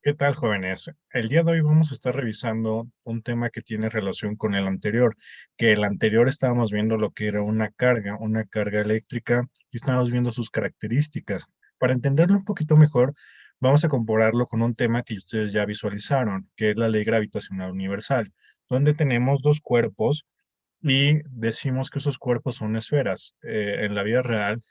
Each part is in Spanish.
¿Qué tal, jóvenes? El día de hoy vamos a estar revisando un tema que tiene relación con el anterior, que el anterior estábamos viendo lo que era una carga eléctrica, y estábamos viendo sus características. Para entenderlo un poquito mejor, vamos a compararlo con un tema que ustedes ya visualizaron, que es la ley gravitacional universal, donde tenemos dos cuerpos y decimos que esos cuerpos son esferas. En la vida real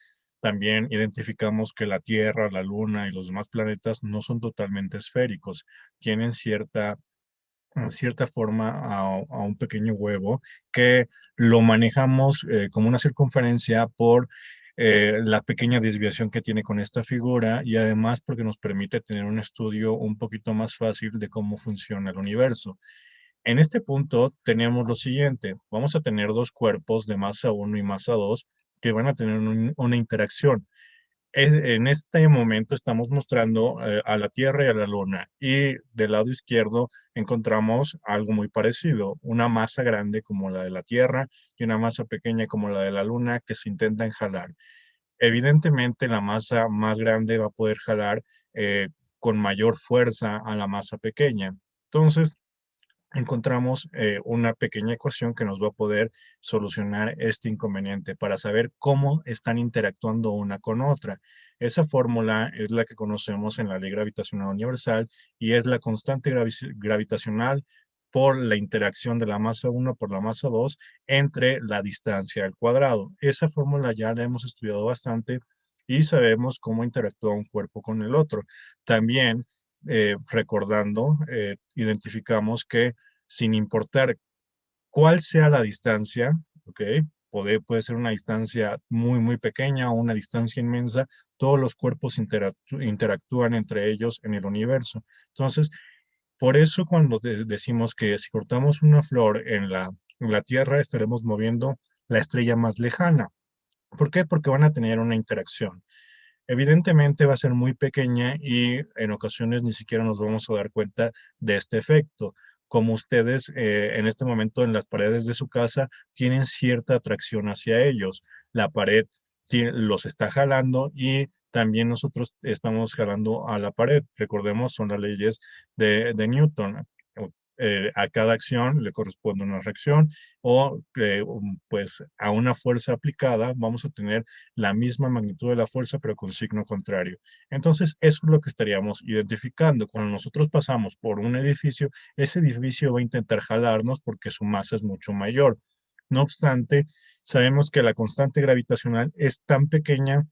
también identificamos que la Tierra, la Luna y los demás planetas no son totalmente esféricos, tienen cierta forma a un pequeño huevo que lo manejamos como una circunferencia por la pequeña desviación que tiene con esta figura y además porque nos permite tener un estudio un poquito más fácil de cómo funciona el universo. En este punto tenemos lo siguiente, vamos a tener dos cuerpos de masa uno y masa 2 que van a tener una interacción. En este momento estamos mostrando a la Tierra y a la Luna y del lado izquierdo encontramos algo muy parecido, una masa grande como la de la Tierra y una masa pequeña como la de la Luna que se intentan jalar. Evidentemente la masa más grande va a poder jalar con mayor fuerza a la masa pequeña. Entonces, encontramos una pequeña ecuación que nos va a poder solucionar este inconveniente para saber cómo están interactuando una con otra. Esa fórmula es la que conocemos en la ley gravitacional universal y es la constante gravitacional por la interacción de la masa uno por la masa 2 entre la distancia al cuadrado. Esa fórmula ya la hemos estudiado bastante y sabemos cómo interactúa un cuerpo con el otro. También recordando, identificamos que sin importar cuál sea la distancia, ¿ok? Puede ser una distancia muy pequeña o una distancia inmensa, todos los cuerpos interactúan entre ellos en el universo. Entonces, por eso cuando decimos que si cortamos una flor en la Tierra, estaremos moviendo la estrella más lejana. ¿Por qué? Porque van a tener una interacción. Evidentemente va a ser muy pequeña y en ocasiones ni siquiera nos vamos a dar cuenta de este efecto. Como ustedes en este momento en las paredes de su casa tienen cierta atracción hacia ellos. La pared los está jalando y también nosotros estamos jalando a la pared. Recordemos, son las leyes de Newton. A cada acción le corresponde una reacción o pues a una fuerza aplicada vamos a tener la misma magnitud de la fuerza, pero con signo contrario. Entonces, eso es lo que estaríamos identificando. Cuando nosotros pasamos por un edificio, ese edificio va a intentar jalarnos porque su masa es mucho mayor. No obstante, sabemos que la constante gravitacional es tan pequeña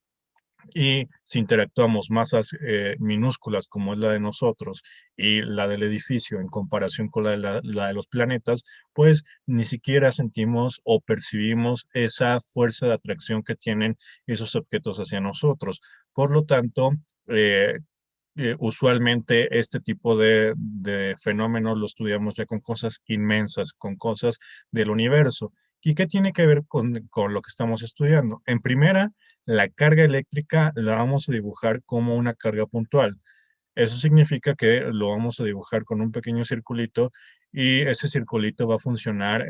y si interactuamos masas minúsculas como es la de nosotros y la del edificio en comparación con la de los planetas, pues ni siquiera sentimos o percibimos esa fuerza de atracción que tienen esos objetos hacia nosotros. Por lo tanto, eh, usualmente este tipo de fenómenos lo estudiamos ya con cosas inmensas, con cosas del universo. ¿Y qué tiene que ver con lo que estamos estudiando? En primera, la carga eléctrica la vamos a dibujar como una carga puntual. Eso significa que lo vamos a dibujar con un pequeño circulito y ese circulito va a funcionar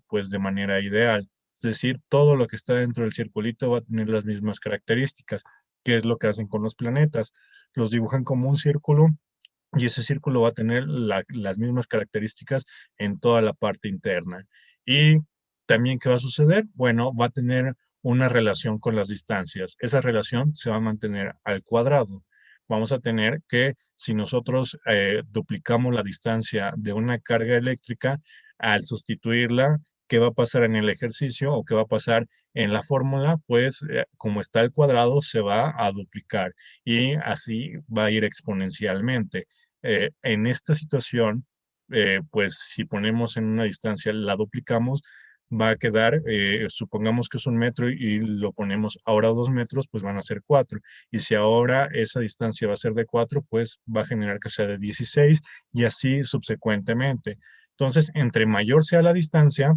pues de manera ideal. Es decir, todo lo que está dentro del circulito va a tener las mismas características, que es lo que hacen con los planetas. Los dibujan como un círculo y ese círculo va a tener las mismas características en toda la parte interna. Y también, ¿qué va a suceder? Bueno, va a tener una relación con las distancias. Esa relación se va a mantener al cuadrado. Vamos a tener que si nosotros duplicamos la distancia de una carga eléctrica, al sustituirla, ¿qué va a pasar en el ejercicio o qué va a pasar en la fórmula? Pues como está el cuadrado, se va a duplicar y así va a ir exponencialmente. En esta situación, pues si ponemos en una distancia, la duplicamos, va a quedar, supongamos que es un metro y lo ponemos ahora a 2 metros, pues van a ser 4. Y si ahora esa distancia va a ser de 4, pues va a generar que sea de 16 y así subsecuentemente. Entonces, entre mayor sea la distancia,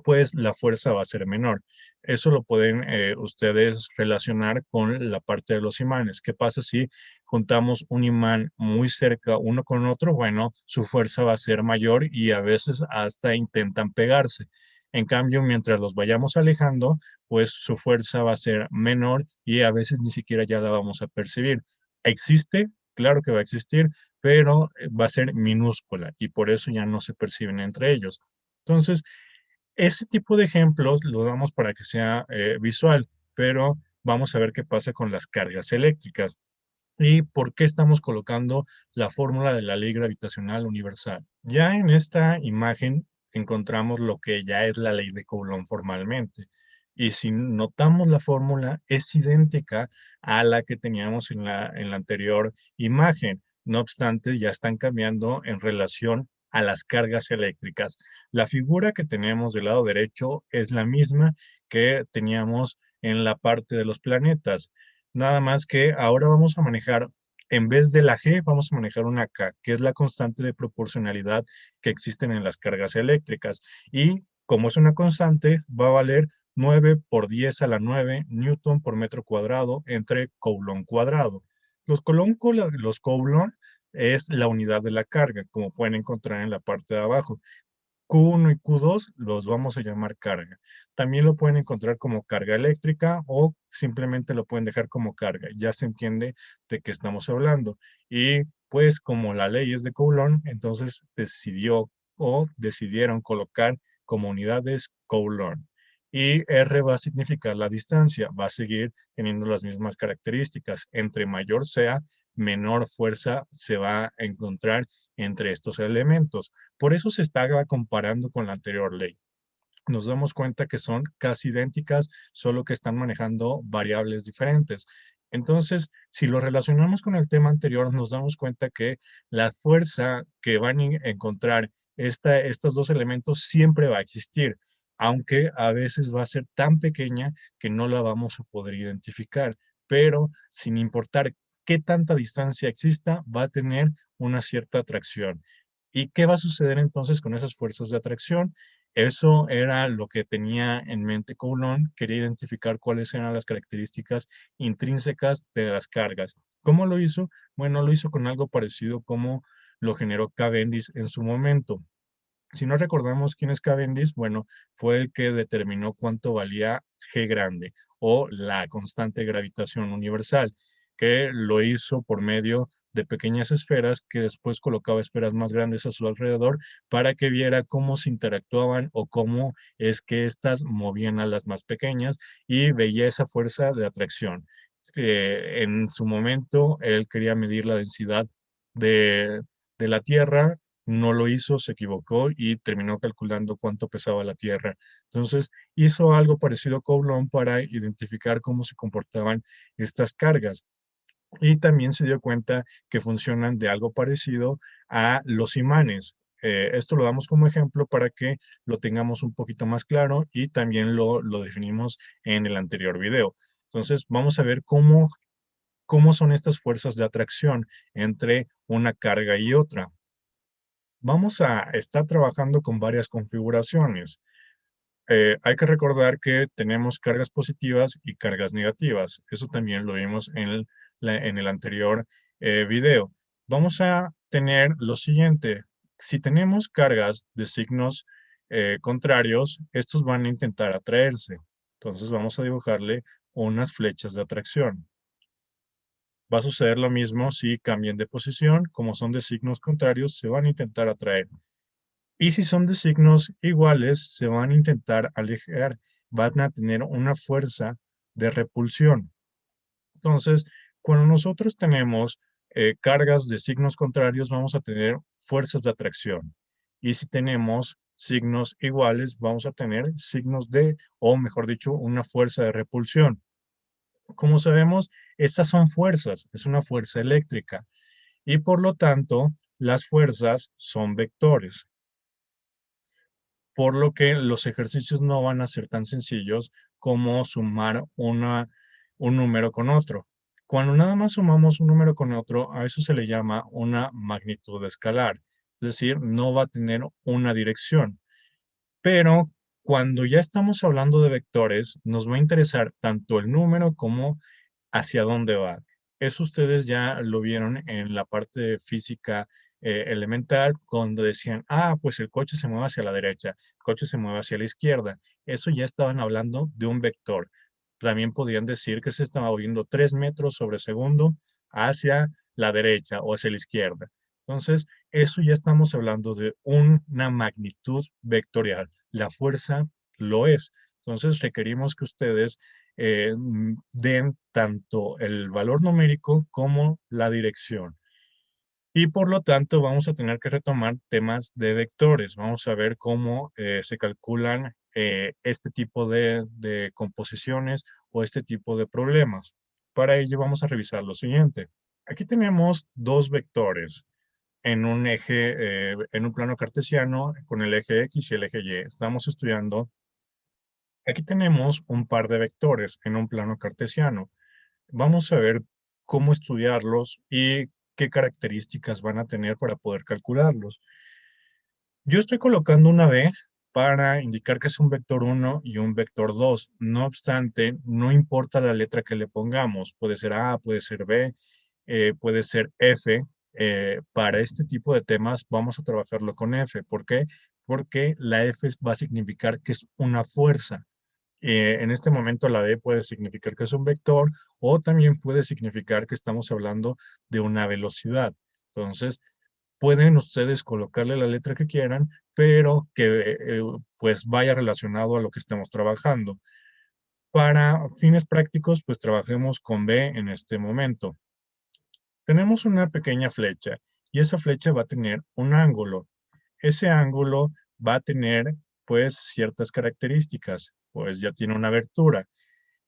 pues la fuerza va a ser menor. Eso lo pueden ustedes relacionar con la parte de los imanes. ¿Qué pasa si juntamos un imán muy cerca uno con otro? Bueno, su fuerza va a ser mayor y a veces hasta intentan pegarse. En cambio, mientras los vayamos alejando, pues su fuerza va a ser menor y a veces ni siquiera ya la vamos a percibir. ¿Existe? Claro que va a existir, pero va a ser minúscula y por eso ya no se perciben entre ellos. Entonces, ese tipo de ejemplos lo damos para que sea visual, pero vamos a ver qué pasa con las cargas eléctricas y por qué estamos colocando la fórmula de la ley gravitacional universal. Ya en esta imagen encontramos lo que ya es la ley de Coulomb formalmente. Y si notamos la fórmula, es idéntica a la que teníamos en la anterior imagen. No obstante, ya están cambiando en relación a las cargas eléctricas. La figura que tenemos del lado derecho es la misma que teníamos en la parte de los planetas. Nada más que ahora vamos a manejar, en vez de la G, vamos a manejar una K, que es la constante de proporcionalidad que existen en las cargas eléctricas. Y como es una constante, va a valer 9 por 10 a la 9 newton por metro cuadrado entre Coulomb cuadrado. Los Coulomb es la unidad de la carga, como pueden encontrar en la parte de abajo. Q1 y Q2 los vamos a llamar carga. También lo pueden encontrar como carga eléctrica o simplemente lo pueden dejar como carga. Ya se entiende de qué estamos hablando. Y pues como la ley es de Coulomb, entonces decidieron colocar como unidades Coulomb. Y R va a significar la distancia, va a seguir teniendo las mismas características. Entre mayor sea, menor fuerza se va a encontrar entre estos elementos. Por eso se estaba comparando con la anterior ley. Nos damos cuenta que son casi idénticas, solo que están manejando variables diferentes. Entonces, si lo relacionamos con el tema anterior, nos damos cuenta que la fuerza que van a encontrar estos dos elementos siempre va a existir, aunque a veces va a ser tan pequeña que no la vamos a poder identificar, pero sin importar qué tanta distancia exista, va a tener una cierta atracción. ¿Y qué va a suceder entonces con esas fuerzas de atracción? Eso era lo que tenía en mente Coulomb, quería identificar cuáles eran las características intrínsecas de las cargas. ¿Cómo lo hizo? Bueno, lo hizo con algo parecido como lo generó Cavendish en su momento. Si no recordamos quién es Cavendish, bueno, fue el que determinó cuánto valía G grande o la constante de gravitación universal, que lo hizo por medio de pequeñas esferas que después colocaba esferas más grandes a su alrededor para que viera cómo se interactuaban o cómo es que éstas movían a las más pequeñas y veía esa fuerza de atracción. En su momento, él quería medir la densidad de, de la Tierra, no lo hizo, se equivocó y terminó calculando cuánto pesaba la Tierra. Entonces, hizo algo parecido a Coulomb para identificar cómo se comportaban estas cargas. Y también se dio cuenta que funcionan de algo parecido a los imanes. Esto lo damos como ejemplo para que lo tengamos un poquito más claro y también lo definimos en el anterior video. Entonces, vamos a ver cómo son estas fuerzas de atracción entre una carga y otra. Vamos a estar trabajando con varias configuraciones. Hay que recordar que tenemos cargas positivas y cargas negativas. Eso también lo vimos en el anterior video. Vamos a tener lo siguiente. Si tenemos cargas de signos contrarios, estos van a intentar atraerse. Entonces vamos a dibujarle unas flechas de atracción. Va a suceder lo mismo si cambian de posición. Como son de signos contrarios, se van a intentar atraer. Y si son de signos iguales, se van a intentar alejar, van a tener una fuerza de repulsión. Entonces, cuando nosotros tenemos cargas de signos contrarios, vamos a tener fuerzas de atracción. Y si tenemos signos iguales, vamos a tener signos de, o mejor dicho, una fuerza de repulsión. Como sabemos, estas son fuerzas, es una fuerza eléctrica. Y por lo tanto, las fuerzas son vectores, por lo que los ejercicios no van a ser tan sencillos como sumar un número con otro. Cuando nada más sumamos un número con otro, a eso se le llama una magnitud escalar, es decir, no va a tener una dirección. Pero cuando ya estamos hablando de vectores, nos va a interesar tanto el número como hacia dónde va. Eso ustedes ya lo vieron en la parte de física elemental, cuando decían, ah, pues el coche se mueve hacia la derecha, el coche se mueve hacia la izquierda. Eso ya estaban hablando de un vector. También podían decir que se estaba moviendo 3 metros sobre segundo hacia la derecha o hacia la izquierda. Entonces, eso ya estamos hablando de una magnitud vectorial. La fuerza lo es. Entonces, requerimos que ustedes den tanto el valor numérico como la dirección. Y por lo tanto, vamos a tener que retomar temas de vectores. Vamos a ver cómo se calculan este tipo de composiciones o este tipo de problemas. Para ello, vamos a revisar lo siguiente. Aquí tenemos dos vectores en un eje, en un plano cartesiano con el eje X y el eje Y. Estamos estudiando, aquí tenemos un par de vectores en un plano cartesiano. Vamos a ver cómo estudiarlos y qué características van a tener para poder calcularlos. Yo estoy colocando una B para indicar que es un vector 1 y un vector 2. No obstante, no importa la letra que le pongamos. Puede ser A, puede ser B, puede ser F. Para este tipo de temas vamos a trabajarlo con F. ¿Por qué? Porque la F va a significar que es una fuerza. En este momento la D puede significar que es un vector o también puede significar que estamos hablando de una velocidad. Entonces, pueden ustedes colocarle la letra que quieran, pero que pues vaya relacionado a lo que estemos trabajando. Para fines prácticos, pues trabajemos con B en este momento. Tenemos una pequeña flecha y esa flecha va a tener un ángulo. Ese ángulo va a tener pues ciertas características, pues ya tiene una abertura.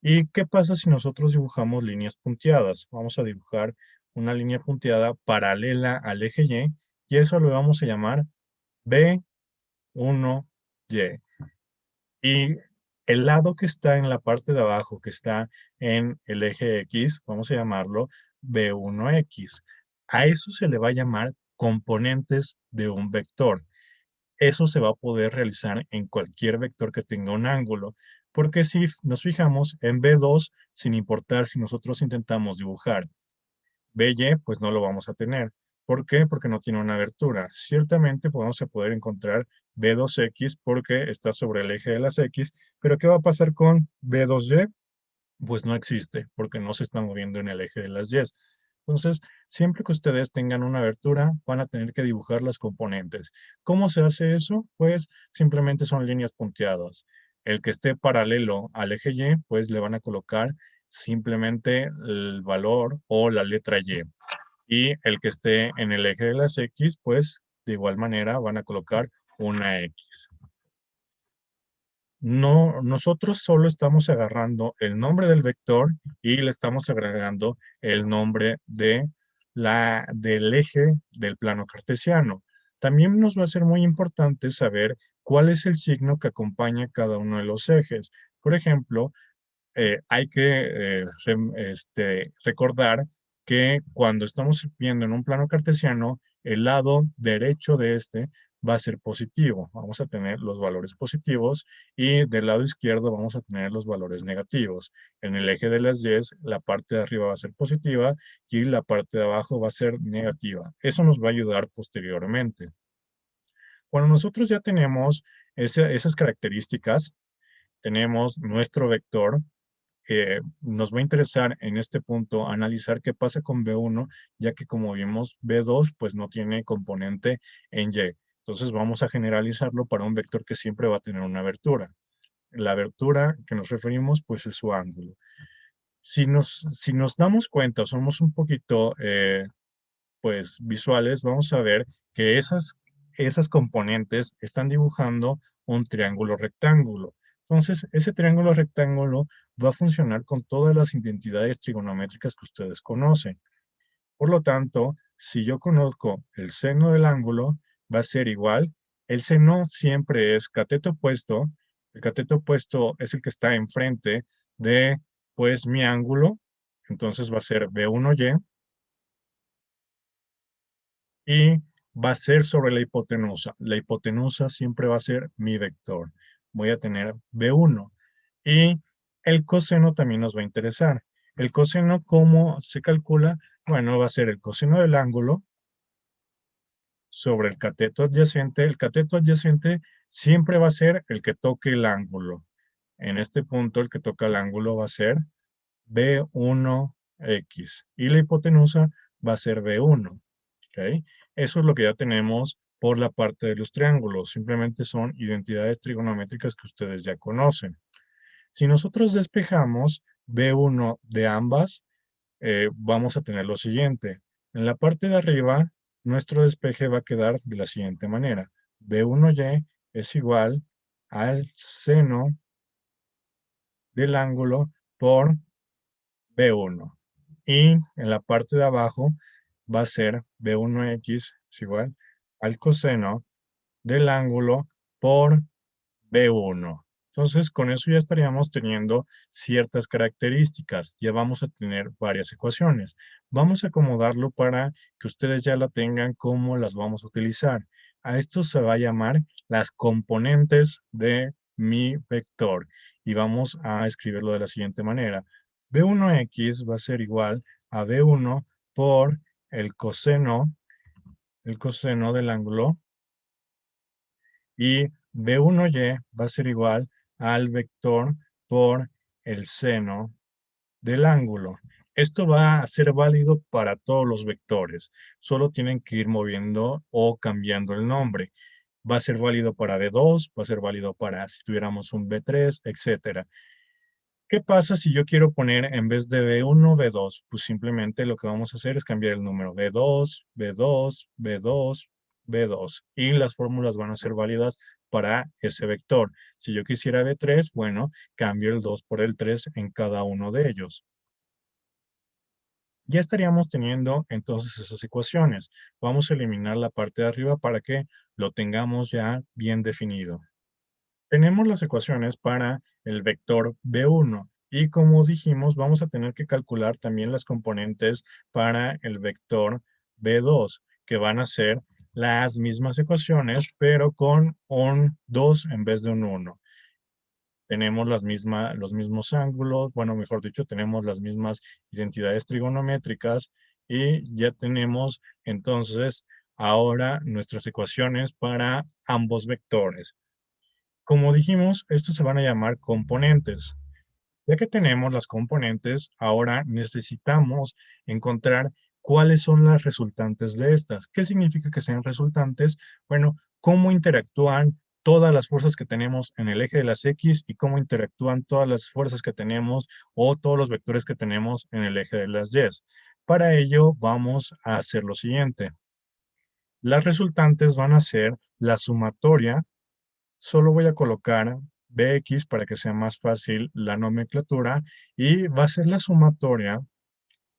¿Y qué pasa si nosotros dibujamos líneas punteadas? Vamos a dibujar una línea punteada paralela al eje y eso lo vamos a llamar B1Y. Y el lado que está en la parte de abajo, que está en el eje X, vamos a llamarlo B1X. A eso se le va a llamar componentes de un vector. Eso se va a poder realizar en cualquier vector que tenga un ángulo, porque si nos fijamos en B2, sin importar si nosotros intentamos dibujar BY, pues no lo vamos a tener. ¿Por qué? Porque no tiene una abertura. Ciertamente vamos a poder encontrar B2X porque está sobre el eje de las X, pero ¿qué va a pasar con B2Y? Pues no existe, porque no se está moviendo en el eje de las Y. Entonces, siempre que ustedes tengan una abertura, van a tener que dibujar las componentes. ¿Cómo se hace eso? Pues simplemente son líneas punteadas. El que esté paralelo al eje Y, pues le van a colocar simplemente el valor o la letra Y. Y el que esté en el eje de las X, pues de igual manera van a colocar una X. No, nosotros solo estamos agarrando el nombre del vector y le estamos agregando el nombre del eje del plano cartesiano. También nos va a ser muy importante saber cuál es el signo que acompaña cada uno de los ejes. Por ejemplo, hay que recordar que cuando estamos viendo en un plano cartesiano, el lado derecho de este va a ser positivo. Vamos a tener los valores positivos y del lado izquierdo vamos a tener los valores negativos. En el eje de las Y, la parte de arriba va a ser positiva y la parte de abajo va a ser negativa. Eso nos va a ayudar posteriormente. Cuando nosotros ya tenemos esas características, tenemos nuestro vector, nos va a interesar en este punto analizar qué pasa con B1, ya que como vimos, B2 pues no tiene componente en Y. Entonces vamos a generalizarlo para un vector que siempre va a tener una abertura. La abertura que nos referimos pues es su ángulo. Si nos damos cuenta, somos un poquito pues visuales, vamos a ver que esas componentes están dibujando un triángulo rectángulo. Entonces, ese triángulo rectángulo va a funcionar con todas las identidades trigonométricas que ustedes conocen. Por lo tanto, si yo conozco el seno del ángulo, va a ser igual. El seno siempre es cateto opuesto. El cateto opuesto es el que está enfrente de, pues, mi ángulo. Entonces va a ser B1Y y va a ser sobre la hipotenusa. La hipotenusa siempre va a ser mi vector. Voy a tener B1. Y el coseno también nos va a interesar. El coseno, ¿cómo se calcula? Bueno, va a ser el coseno del ángulo sobre el cateto adyacente. El cateto adyacente siempre va a ser el que toque el ángulo. En este punto, el que toca el ángulo va a ser B1X. Y la hipotenusa va a ser B1. ¿Ok? Eso es lo que ya tenemos por la parte de los triángulos. Simplemente son identidades trigonométricas que ustedes ya conocen. Si nosotros despejamos B1 de ambas, vamos a tener lo siguiente. En la parte de arriba, nuestro despeje va a quedar de la siguiente manera. B1y es igual al seno del ángulo por B1. Y en la parte de abajo va a ser B1x es igual al coseno del ángulo por B1. Entonces, con eso ya estaríamos teniendo ciertas características. Ya vamos a tener varias ecuaciones. Vamos a acomodarlo para que ustedes ya la tengan cómo las vamos a utilizar. A esto se va a llamar las componentes de mi vector. Y vamos a escribirlo de la siguiente manera. B1x va a ser igual a B1 por el coseno del ángulo, y B1y va a ser igual al vector por el seno del ángulo. Esto va a ser válido para todos los vectores. Solo tienen que ir moviendo o cambiando el nombre. Va a ser válido para B2, va a ser válido para si tuviéramos un B3, etcétera. ¿Qué pasa si yo quiero poner en vez de B1, B2? Pues simplemente lo que vamos a hacer es cambiar el número B2, B2, B2, B2. Y las fórmulas van a ser válidas para ese vector. Si yo quisiera B3, bueno, cambio el 2 por el 3 en cada uno de ellos. Ya estaríamos teniendo entonces esas ecuaciones. Vamos a eliminar la parte de arriba para que lo tengamos ya bien definido. Tenemos las ecuaciones para el vector B1 y como dijimos, vamos a tener que calcular también las componentes para el vector B2, que van a ser las mismas ecuaciones, pero con un 2 en vez de un 1. Tenemos los mismos ángulos, bueno, mejor dicho, tenemos las mismas identidades trigonométricas y ya tenemos entonces ahora nuestras ecuaciones para ambos vectores. Como dijimos, estos se van a llamar componentes. Ya que tenemos las componentes, ahora necesitamos encontrar cuáles son las resultantes de estas. ¿Qué significa que sean resultantes? Bueno, cómo interactúan todas las fuerzas que tenemos en el eje de las X y cómo interactúan todas las fuerzas que tenemos o todos los vectores que tenemos en el eje de las Y. Para ello vamos a hacer lo siguiente. Las resultantes van a ser la sumatoria. Solo voy a colocar Bx para que sea más fácil la nomenclatura y va a ser la sumatoria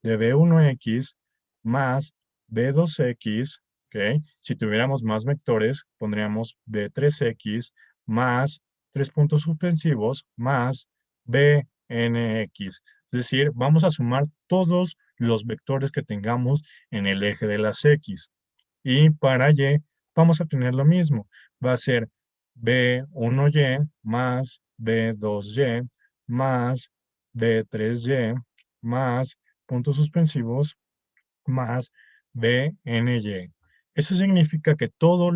de B1x más B2x, ¿ok? Si tuviéramos más vectores, pondríamos B3x más 3 puntos suspensivos más Bnx. Es decir, vamos a sumar todos los vectores que tengamos en el eje de las X. Y para Y vamos a tener lo mismo. Va a ser B1y más B2y más B3y más puntos suspensivos más BNY. Eso significa que todas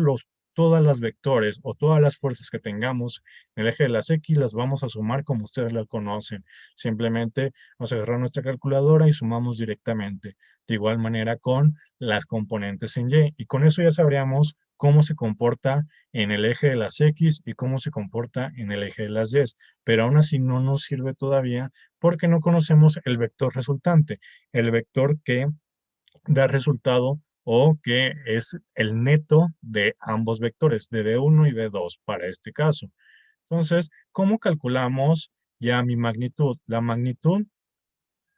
las vectores o todas las fuerzas que tengamos en el eje de las X las vamos a sumar como ustedes la conocen. Simplemente vamos a agarrar nuestra calculadora y sumamos directamente. De igual manera con las componentes en Y. Y con eso ya sabríamos cómo se comporta en el eje de las X y cómo se comporta en el eje de las Y. Pero aún así no nos sirve todavía porque no conocemos el vector resultante, el vector que da resultado o que es el neto de ambos vectores, de B1 y B2 para este caso. Entonces, ¿cómo calculamos ya mi magnitud? La magnitud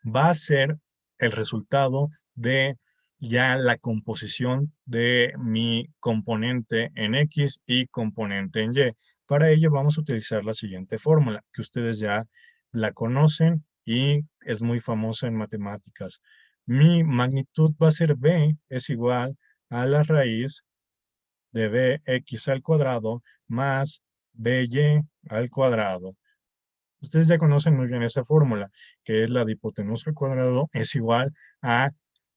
va a ser el resultado de ya la composición de mi componente en X y componente en Y. Para ello vamos a utilizar la siguiente fórmula, que ustedes ya la conocen y es muy famosa en matemáticas. Mi magnitud va a ser B, es igual a la raíz de bx al cuadrado más by al cuadrado. Ustedes ya conocen muy bien esa fórmula, que es la de hipotenusa al cuadrado es igual a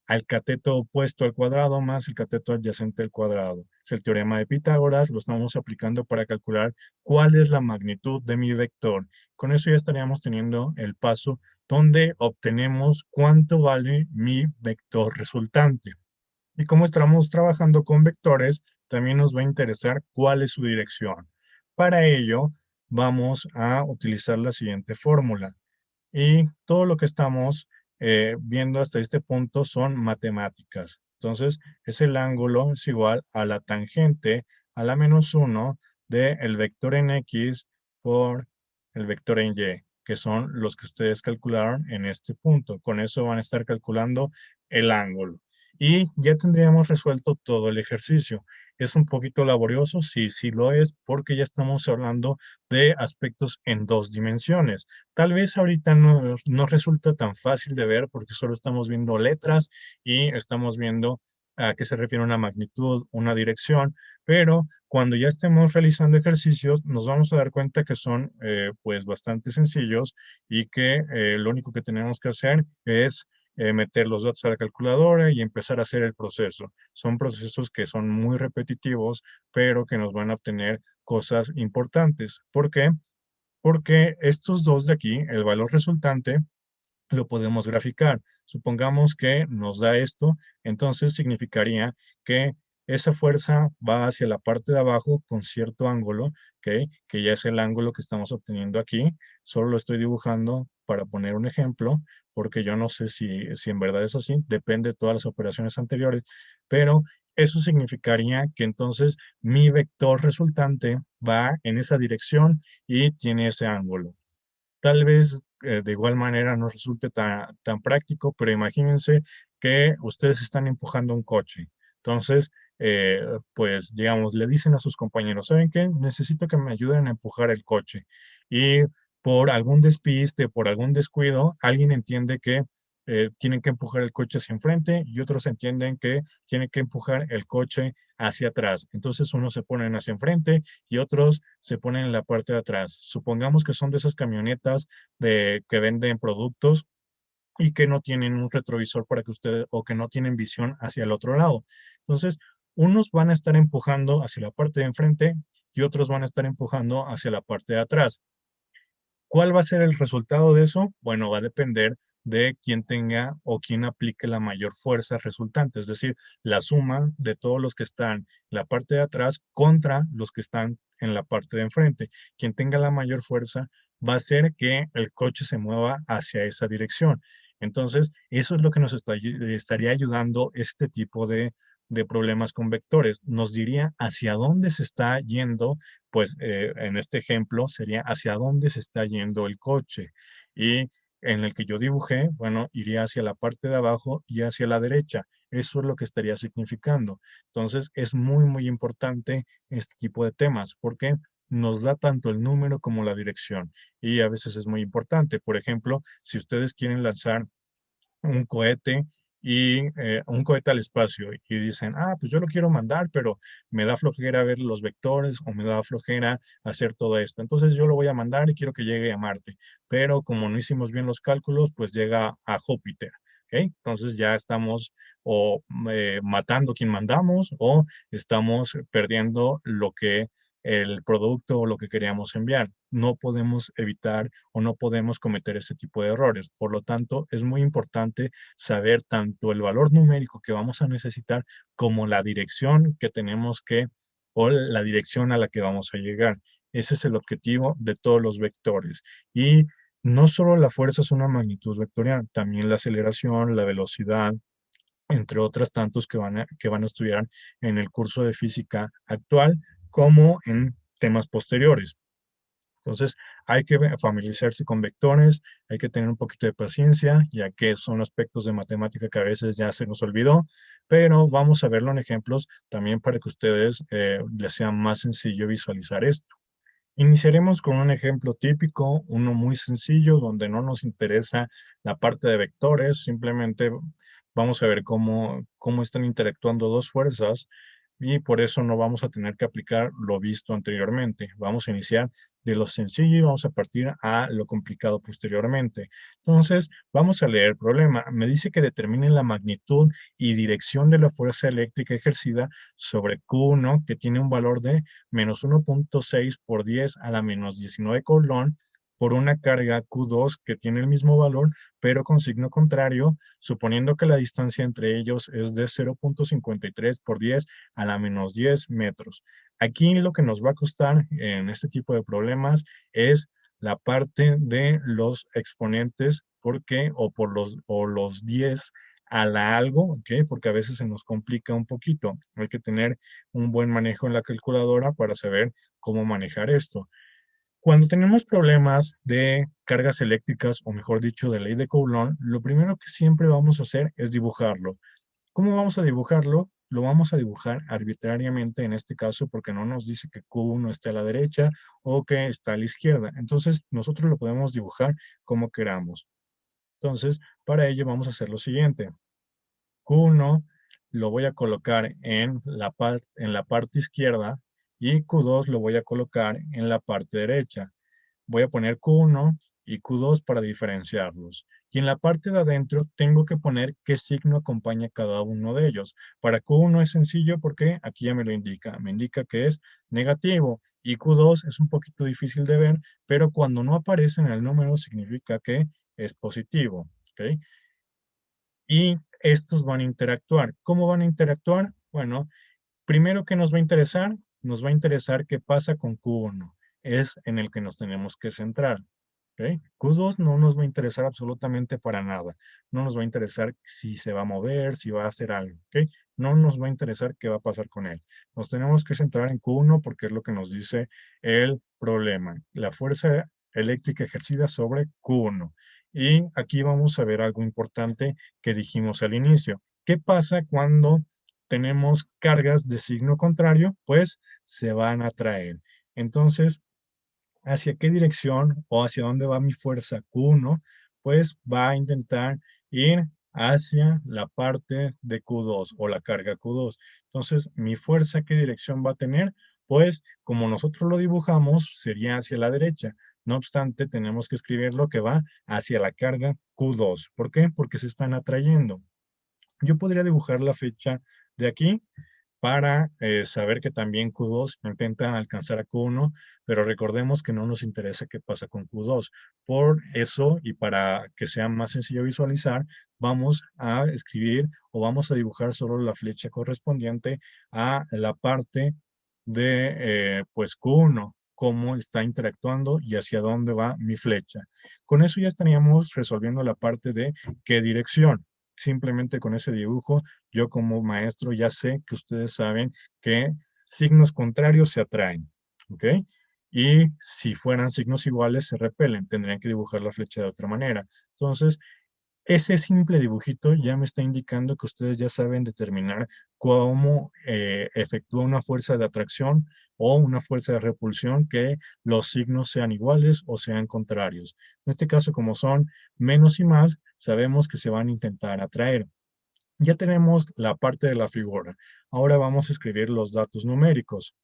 al cateto opuesto al cuadrado más el cateto adyacente al cuadrado. Es el teorema de Pitágoras, lo estamos aplicando para calcular cuál es la magnitud de mi vector. Con eso ya estaríamos teniendo el paso donde obtenemos cuánto vale mi vector resultante. Y como estamos trabajando con vectores, también nos va a interesar cuál es su dirección. Para ello, vamos a utilizar la siguiente fórmula. Y todo lo que estamos viendo hasta este punto son matemáticas. Entonces, es el ángulo es igual a la tangente a la menos uno del vector en X por el vector en Y, que son los que ustedes calcularon en este punto. Con eso van a estar calculando el ángulo. Y ya tendríamos resuelto todo el ejercicio. ¿Es un poquito laborioso? Sí, sí lo es, porque ya estamos hablando de aspectos en dos dimensiones. Tal vez ahorita no resulta tan fácil de ver porque solo estamos viendo letras y estamos viendo a qué se refiere una magnitud, una dirección, pero cuando ya estemos realizando ejercicios nos vamos a dar cuenta que son pues bastante sencillos y que lo único que tenemos que hacer es meter los datos a la calculadora y empezar a hacer el proceso. Son procesos que son muy repetitivos, pero que nos van a obtener cosas importantes. ¿Por qué? Porque estos dos de aquí, el valor resultante, lo podemos graficar. Supongamos que nos da esto, entonces significaría que esa fuerza va hacia la parte de abajo con cierto ángulo, ¿ok? Que ya es el ángulo que estamos obteniendo aquí. Solo lo estoy dibujando para poner un ejemplo, porque yo no sé si en verdad es así, depende de todas las operaciones anteriores, pero eso significaría que entonces mi vector resultante va en esa dirección y tiene ese ángulo. Tal vez de igual manera no resulte tan práctico, pero imagínense que ustedes están empujando un coche. Entonces, pues digamos, le dicen a sus compañeros, ¿saben qué? Necesito que me ayuden a empujar el coche. Y por algún despiste, por algún descuido, alguien entiende que tienen que empujar el coche hacia enfrente y otros entienden que tienen que empujar el coche hacia atrás. Entonces, unos se ponen hacia enfrente y otros se ponen en la parte de atrás. Supongamos que son de esas camionetas que venden productos y que no tienen un retrovisor para que ustedes, o que no tienen visión hacia el otro lado. Entonces, unos van a estar empujando hacia la parte de enfrente y otros van a estar empujando hacia la parte de atrás. ¿Cuál va a ser el resultado de eso? Bueno, va a depender de quién tenga o quién aplique la mayor fuerza resultante, es decir, la suma de todos los que están en la parte de atrás contra los que están en la parte de enfrente. Quien tenga la mayor fuerza va a hacer que el coche se mueva hacia esa dirección. Entonces, eso es lo que nos estaría ayudando este tipo de problemas con vectores. Nos diría hacia dónde se está yendo pues en este ejemplo sería hacia dónde se está yendo el coche. Y en el que yo dibujé, bueno, iría hacia la parte de abajo y hacia la derecha. Eso es lo que estaría significando. Entonces, es muy, muy importante este tipo de temas porque nos da tanto el número como la dirección. Y a veces es muy importante. Por ejemplo, si ustedes quieren lanzar un cohete y un cohete al espacio y dicen, ah, pues yo lo quiero mandar, pero me da flojera ver los vectores o me da flojera hacer todo esto. Entonces yo lo voy a mandar y quiero que llegue a Marte, pero como no hicimos bien los cálculos, pues llega a Júpiter. ¿Ok? Entonces ya estamos o matando quien mandamos o estamos perdiendo lo que el producto o lo que queríamos enviar. No podemos evitar o no podemos cometer ese tipo de errores. Por lo tanto, es muy importante saber tanto el valor numérico que vamos a necesitar como la dirección que tenemos que o la dirección a la que vamos a llegar. Ese es el objetivo de todos los vectores. Y no solo la fuerza es una magnitud vectorial, también la aceleración, la velocidad, entre otras tantos que van a estudiar en el curso de física actual como en temas posteriores. Entonces, hay que familiarizarse con vectores, hay que tener un poquito de paciencia, ya que son aspectos de matemática que a veces ya se nos olvidó, pero vamos a verlo en ejemplos también para que ustedes les sea más sencillo visualizar esto. Iniciaremos con un ejemplo típico, uno muy sencillo, donde no nos interesa la parte de vectores, simplemente vamos a ver cómo están interactuando dos fuerzas y por eso no vamos a tener que aplicar lo visto anteriormente. Vamos a iniciar de lo sencillo y vamos a partir a lo complicado posteriormente. Entonces, vamos a leer el problema. Me dice que determine la magnitud y dirección de la fuerza eléctrica ejercida sobre Q1, que tiene un valor de menos 1.6 por 10 a la menos 19 Coulomb por una carga Q2 que tiene el mismo valor, pero con signo contrario, suponiendo que la distancia entre ellos es de 0.53 por 10 a la menos 10 metros. Aquí lo que nos va a costar en este tipo de problemas es la parte de los exponentes, porque, o los 10 a la algo, ¿ok? Porque a veces se nos complica un poquito. Hay que tener un buen manejo en la calculadora para saber cómo manejar esto. Cuando tenemos problemas de cargas eléctricas, o mejor dicho, de ley de Coulomb, lo primero que siempre vamos a hacer es dibujarlo. ¿Cómo vamos a dibujarlo? Lo vamos a dibujar arbitrariamente en este caso porque no nos dice que Q1 esté a la derecha o que está a la izquierda. Entonces, nosotros lo podemos dibujar como queramos. Entonces, para ello vamos a hacer lo siguiente. Q1 lo voy a colocar en la parte izquierda y Q2 lo voy a colocar en la parte derecha. Voy a poner Q1 y Q2 para diferenciarlos. Y en la parte de adentro tengo que poner qué signo acompaña cada uno de ellos. Para Q1 es sencillo porque aquí ya me lo indica. Me indica que es negativo y Q2 es un poquito difícil de ver, pero cuando no aparece en el número significa que es positivo. ¿Ok? Y estos van a interactuar. ¿Cómo van a interactuar? Bueno, primero que nos va a interesar qué pasa con Q1. Es en el que nos tenemos que centrar. ¿Ok? Q2 no nos va a interesar absolutamente para nada. No nos va a interesar si se va a mover, si va a hacer algo. ¿Ok? No nos va a interesar qué va a pasar con él. Nos tenemos que centrar en Q1 porque es lo que nos dice el problema. La fuerza eléctrica ejercida sobre Q1. Y aquí vamos a ver algo importante que dijimos al inicio. ¿Qué pasa cuando tenemos cargas de signo contrario? Pues se van a atraer. Entonces, ¿hacia qué dirección o hacia dónde va mi fuerza Q1? Pues va a intentar ir hacia la parte de Q2 o la carga Q2. Entonces, ¿mi fuerza qué dirección va a tener? Pues como nosotros lo dibujamos, sería hacia la derecha. No obstante, tenemos que escribir lo que va hacia la carga Q2. ¿Por qué? Porque se están atrayendo. Yo podría dibujar la fecha de aquí para saber que también Q2 intenta alcanzar a Q1, pero recordemos que no nos interesa qué pasa con Q2. Por eso, y para que sea más sencillo visualizar, vamos a escribir o vamos a dibujar solo la flecha correspondiente a la parte de pues Q1, cómo está interactuando y hacia dónde va mi flecha. Con eso ya estaríamos resolviendo la parte de qué dirección. Simplemente con ese dibujo yo como maestro ya sé que ustedes saben que signos contrarios se atraen, ¿ok? Y si fueran signos iguales se repelen, tendrían que dibujar la flecha de otra manera. Entonces, ese simple dibujito ya me está indicando que ustedes ya saben determinar cómo efectúa una fuerza de atracción o una fuerza de repulsión que los signos sean iguales o sean contrarios. En este caso, como son menos y más, sabemos que se van a intentar atraer. Ya tenemos la parte de la figura. Ahora vamos a escribir los datos numéricos.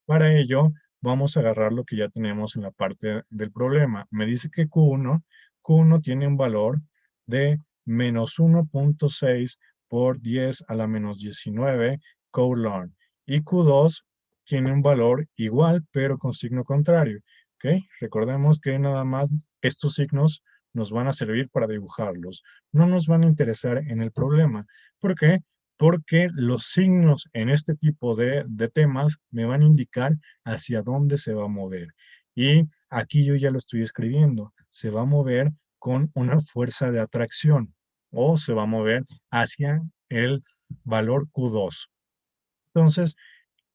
Para ello, vamos a agarrar lo que ya tenemos en la parte del problema. Me dice que Q1 tiene un valor de menos 1.6 por 10 a la menos 19 Coulomb. Y Q2 tiene un valor igual, pero con signo contrario. ¿Ok? Recordemos que nada más estos signos nos van a servir para dibujarlos. No nos van a interesar en el problema. ¿Por qué? Porque los signos en este tipo de temas me van a indicar hacia dónde se va a mover. Y aquí yo ya lo estoy escribiendo. Se va a mover con una fuerza de atracción o se va a mover hacia el valor Q2. Entonces,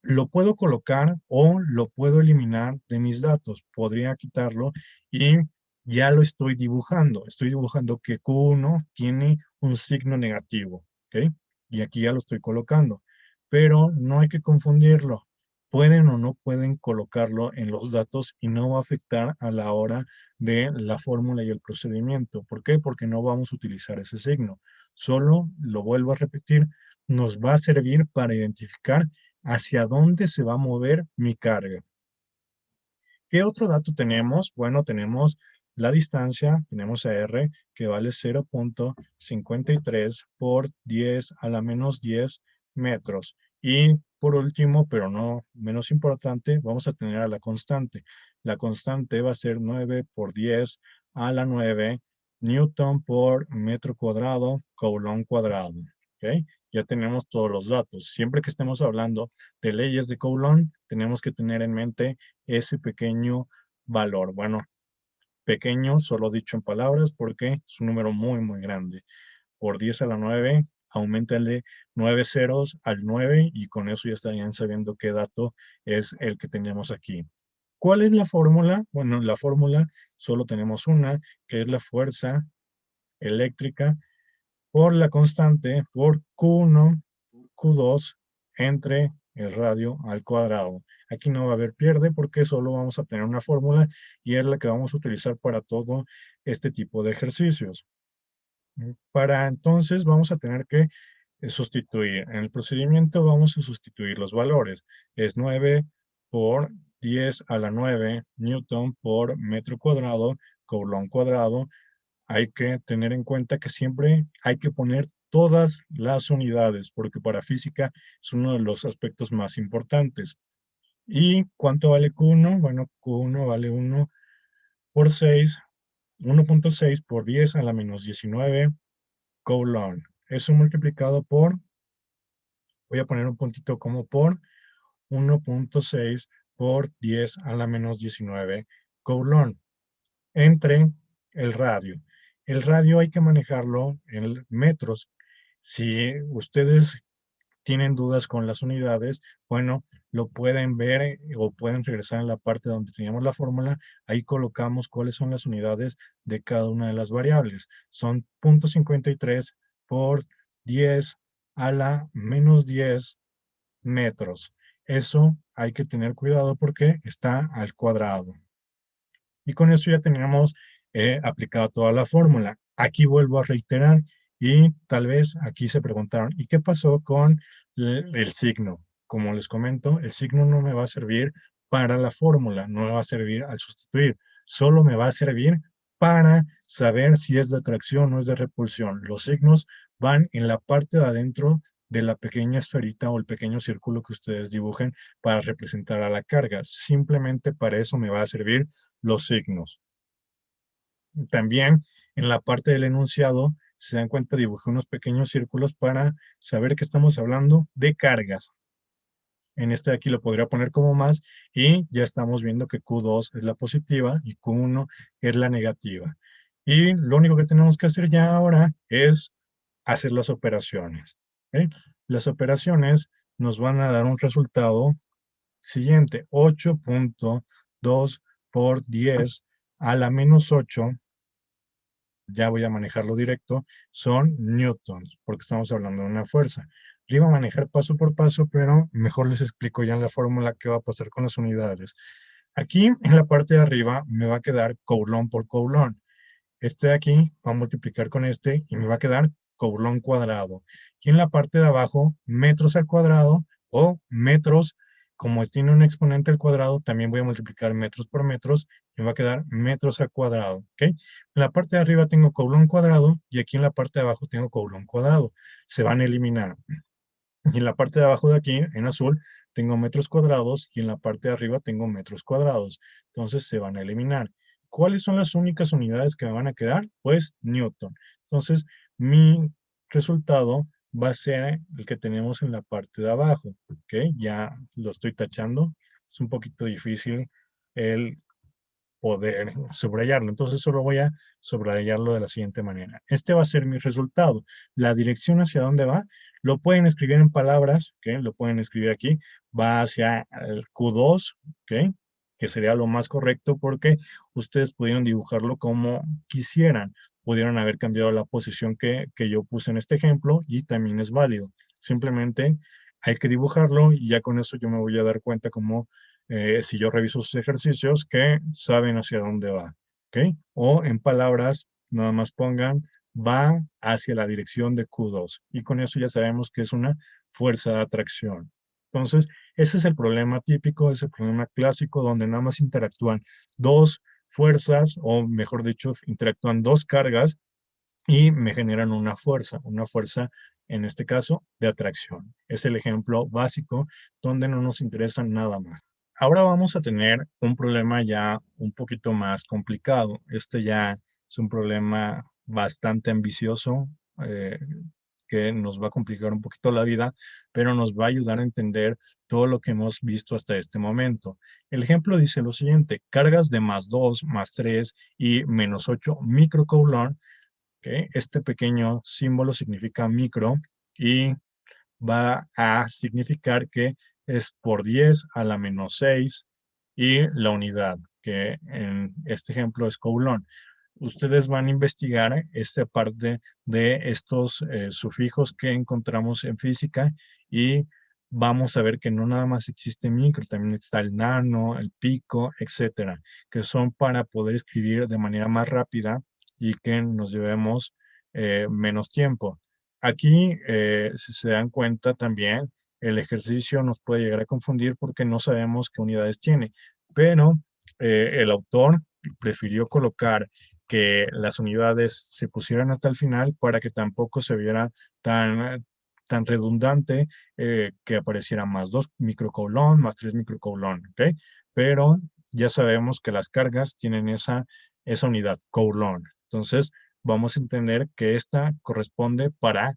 lo puedo colocar o lo puedo eliminar de mis datos. Podría quitarlo y ya lo estoy dibujando. Estoy dibujando que Q1 tiene un signo negativo, ¿ok? Y aquí ya lo estoy colocando. Pero no hay que confundirlo. Pueden o no pueden colocarlo en los datos y no va a afectar a la hora de la fórmula y el procedimiento. ¿Por qué? Porque no vamos a utilizar ese signo. Solo, lo vuelvo a repetir, nos va a servir para identificar hacia dónde se va a mover mi carga. ¿Qué otro dato tenemos? Bueno, tenemos la distancia, tenemos a R que vale 0.53 por 10 a la menos 10 metros. Y por último, pero no menos importante, vamos a tener a la constante. La constante va a ser 9 por 10 a la 9 newton por metro cuadrado, coulomb cuadrado. ¿Ok? Ya tenemos todos los datos. Siempre que estemos hablando de leyes de Coulomb, tenemos que tener en mente ese pequeño valor. Bueno, pequeño, solo dicho en palabras, porque es un número muy, muy grande. Por 10 a la 9, auméntale 9 ceros al 9 y con eso ya estarían sabiendo qué dato es el que tenemos aquí. ¿Cuál es la fórmula? Bueno, la fórmula solo tenemos una, que es la fuerza eléctrica por la constante por Q1, Q2 entre el radio al cuadrado. Aquí no va a haber pierde porque solo vamos a tener una fórmula y es la que vamos a utilizar para todo este tipo de ejercicios. Para entonces vamos a tener que sustituir. En el procedimiento vamos a sustituir los valores. Es 9 por 10 a la 9 newton por metro cuadrado, coulomb cuadrado. Hay que tener en cuenta que siempre hay que poner todas las unidades, porque para física es uno de los aspectos más importantes. ¿Y cuánto vale Q1? Bueno, Q1 vale 1 por 6, 1.6 por 10 a la menos 19 coulomb. Eso multiplicado por, voy a poner un puntito como por 1.6 por 10 a la menos 19 coulomb entre el radio. El radio hay que manejarlo en metros. Si ustedes tienen dudas con las unidades, bueno, lo pueden ver o pueden regresar en la parte donde teníamos la fórmula. Ahí colocamos cuáles son las unidades de cada una de las variables. Son 0.53 por 10 a la menos 10 metros. Eso hay que tener cuidado porque está al cuadrado. Y con eso ya teníamos aplicado toda la fórmula. Aquí vuelvo a reiterar y tal vez aquí se preguntaron, ¿y qué pasó con el signo? Como les comento, el signo no me va a servir para la fórmula, no me va a servir al sustituir, solo me va a servir para saber si es de atracción o es de repulsión. Los signos van en la parte de adentro de la pequeña esferita o el pequeño círculo que ustedes dibujen para representar a la carga. Simplemente para eso me va a servir los signos. También en la parte del enunciado, si se dan cuenta, dibujé unos pequeños círculos para saber que estamos hablando de cargas. En este de aquí lo podría poner como más y ya estamos viendo que Q2 es la positiva y Q1 es la negativa. Y lo único que tenemos que hacer ya ahora es hacer las operaciones. ¿Ok? Las operaciones nos van a dar un resultado siguiente, 8.2 por 10 a la menos 8, ya voy a manejarlo directo, son newtons, porque estamos hablando de una fuerza. Lo iba a manejar paso por paso, pero mejor les explico ya en la fórmula qué va a pasar con las unidades. Aquí en la parte de arriba me va a quedar coulomb por coulomb. Este de aquí va a multiplicar con este y me va a quedar coulomb cuadrado. Y en la parte de abajo, metros al cuadrado o metros, como tiene un exponente al cuadrado, también voy a multiplicar metros por metros y me va a quedar metros al cuadrado. ¿Ok? En la parte de arriba tengo coulomb cuadrado y aquí en la parte de abajo tengo coulomb cuadrado. Se van a eliminar. Y en la parte de abajo de aquí, en azul, tengo metros cuadrados y en la parte de arriba tengo metros cuadrados. Entonces se van a eliminar. ¿Cuáles son las únicas unidades que me van a quedar? Pues Newton. Entonces mi resultado va a ser el que tenemos en la parte de abajo. ¿Ok? Ya lo estoy tachando. Es un poquito difícil el poder subrayarlo. Entonces solo voy a subrayarlo de la siguiente manera. Este va a ser mi resultado. La dirección hacia dónde va, lo pueden escribir en palabras, ¿ok? Lo pueden escribir aquí, va hacia el Q2, ¿ok? Que sería lo más correcto porque ustedes pudieron dibujarlo como quisieran. Pudieron haber cambiado la posición que yo puse en este ejemplo y también es válido. Simplemente hay que dibujarlo y ya con eso yo me voy a dar cuenta cómo si yo reviso sus ejercicios, que saben hacia dónde va, ¿ok? O en palabras, nada más pongan, va hacia la dirección de Q2. Y con eso ya sabemos que es una fuerza de atracción. Entonces, ese es el problema típico, es el problema clásico, donde nada más interactúan dos fuerzas, o mejor dicho, interactúan dos cargas y me generan una fuerza en este caso, de atracción. Es el ejemplo básico donde no nos interesa nada más. Ahora vamos a tener un problema ya un poquito más complicado. Este ya es un problema bastante ambicioso, eh, que nos va a complicar un poquito la vida, pero nos va a ayudar a entender todo lo que hemos visto hasta este momento. El ejemplo dice lo siguiente: cargas de +2, +3 y -8 microcoulomb. ¿Ok? Este pequeño símbolo significa micro y va a significar que es por 10 a la -6 y la unidad, que en este ejemplo es coulomb. Ustedes van a investigar esta parte de estos sufijos que encontramos en física y vamos a ver que no nada más existe micro, también está el nano, el pico, etcétera, que son para poder escribir de manera más rápida y que nos llevemos menos tiempo. Aquí, si se dan cuenta también, el ejercicio nos puede llegar a confundir porque no sabemos qué unidades tiene, pero el autor prefirió colocar que las unidades se pusieran hasta el final para que tampoco se viera tan redundante, que apareciera +2 microcoulomb, +3 microcoulomb, ¿ok? Pero ya sabemos que las cargas tienen esa unidad, coulomb. Entonces, vamos a entender que esta corresponde para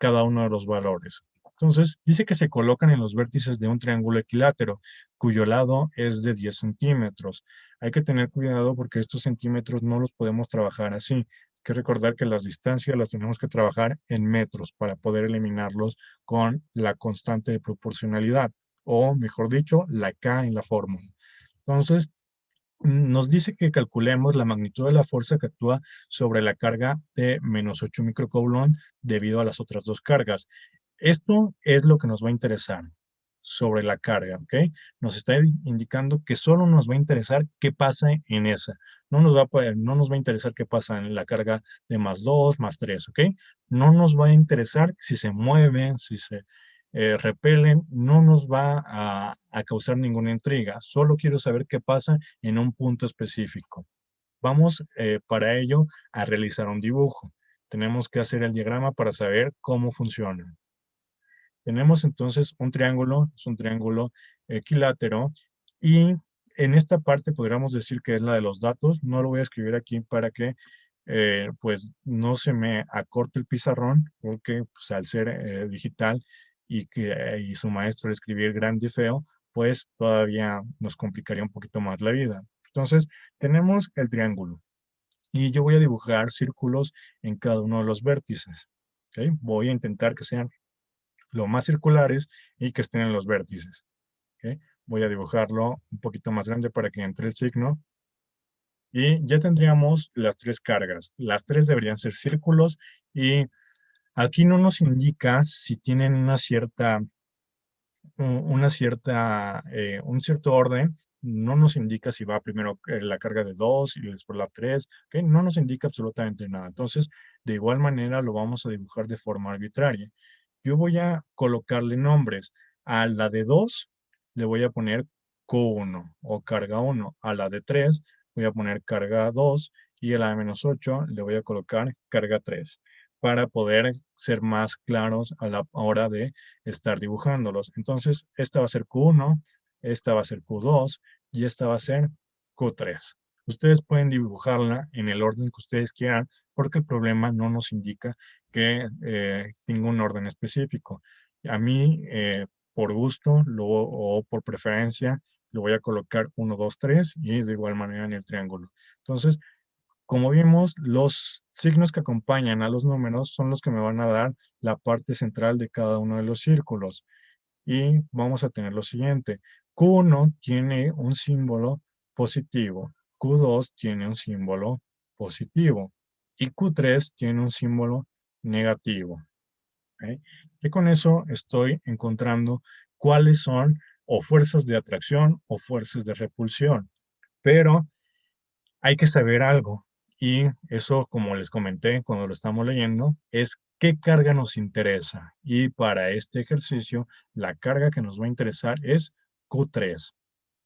cada uno de los valores. Entonces, dice que se colocan en los vértices de un triángulo equilátero, cuyo lado es de 10 centímetros. Hay que tener cuidado porque estos centímetros no los podemos trabajar así. Hay que recordar que las distancias las tenemos que trabajar en metros para poder eliminarlos con la constante de proporcionalidad, o mejor dicho, la K en la fórmula. Entonces, nos dice que calculemos la magnitud de la fuerza que actúa sobre la carga de -8 microcoulomb debido a las otras dos cargas. Esto es lo que nos va a interesar sobre la carga, ¿ok? Nos está indicando que solo nos va a interesar qué pasa en esa. No nos va a interesar qué pasa en la carga de +2, +3, ¿ok? No nos va a interesar si se mueven, si se repelen, no nos va a causar ninguna intriga. Solo quiero saber qué pasa en un punto específico. Vamos para ello a realizar un dibujo. Tenemos que hacer el diagrama para saber cómo funciona. Tenemos entonces un triángulo, es un triángulo equilátero, y en esta parte podríamos decir que es la de los datos. No lo voy a escribir aquí para que pues no se me acorte el pizarrón, porque pues, al ser digital y su maestro escribir grande y feo, pues todavía nos complicaría un poquito más la vida. Entonces, tenemos el triángulo y yo voy a dibujar círculos en cada uno de los vértices. ¿Ok? Voy a intentar que sean lo más circulares y que estén en los vértices. ¿Ok? Voy a dibujarlo un poquito más grande para que entre el signo. Y ya tendríamos las tres cargas. Las tres deberían ser círculos y aquí no nos indica si tienen un cierto orden. No nos indica si va primero la carga de 2 y después la 3. ¿Ok? No nos indica absolutamente nada. Entonces, de igual manera lo vamos a dibujar de forma arbitraria. Yo voy a colocarle nombres. A la de 2 le voy a poner Q1 o carga 1. A la de 3 voy a poner carga 2 y a la de -8 le voy a colocar carga 3 para poder ser más claros a la hora de estar dibujándolos. Entonces, esta va a ser Q1, esta va a ser Q2 y esta va a ser Q3. Ustedes pueden dibujarla en el orden que ustedes quieran porque el problema no nos indica que tenga un orden específico. A mí, por gusto o por preferencia, lo voy a colocar 1, 2, 3 y de igual manera en el triángulo. Entonces, como vimos, los signos que acompañan a los números son los que me van a dar la parte central de cada uno de los círculos. Y vamos a tener lo siguiente. Q1 tiene un símbolo positivo, Q2 tiene un símbolo positivo y Q3 tiene un símbolo negativo. ¿Ok? Y con eso estoy encontrando cuáles son o fuerzas de atracción o fuerzas de repulsión. Pero hay que saber algo, y eso, como les comenté cuando lo estamos leyendo, es qué carga nos interesa. Y para este ejercicio, la carga que nos va a interesar es Q3.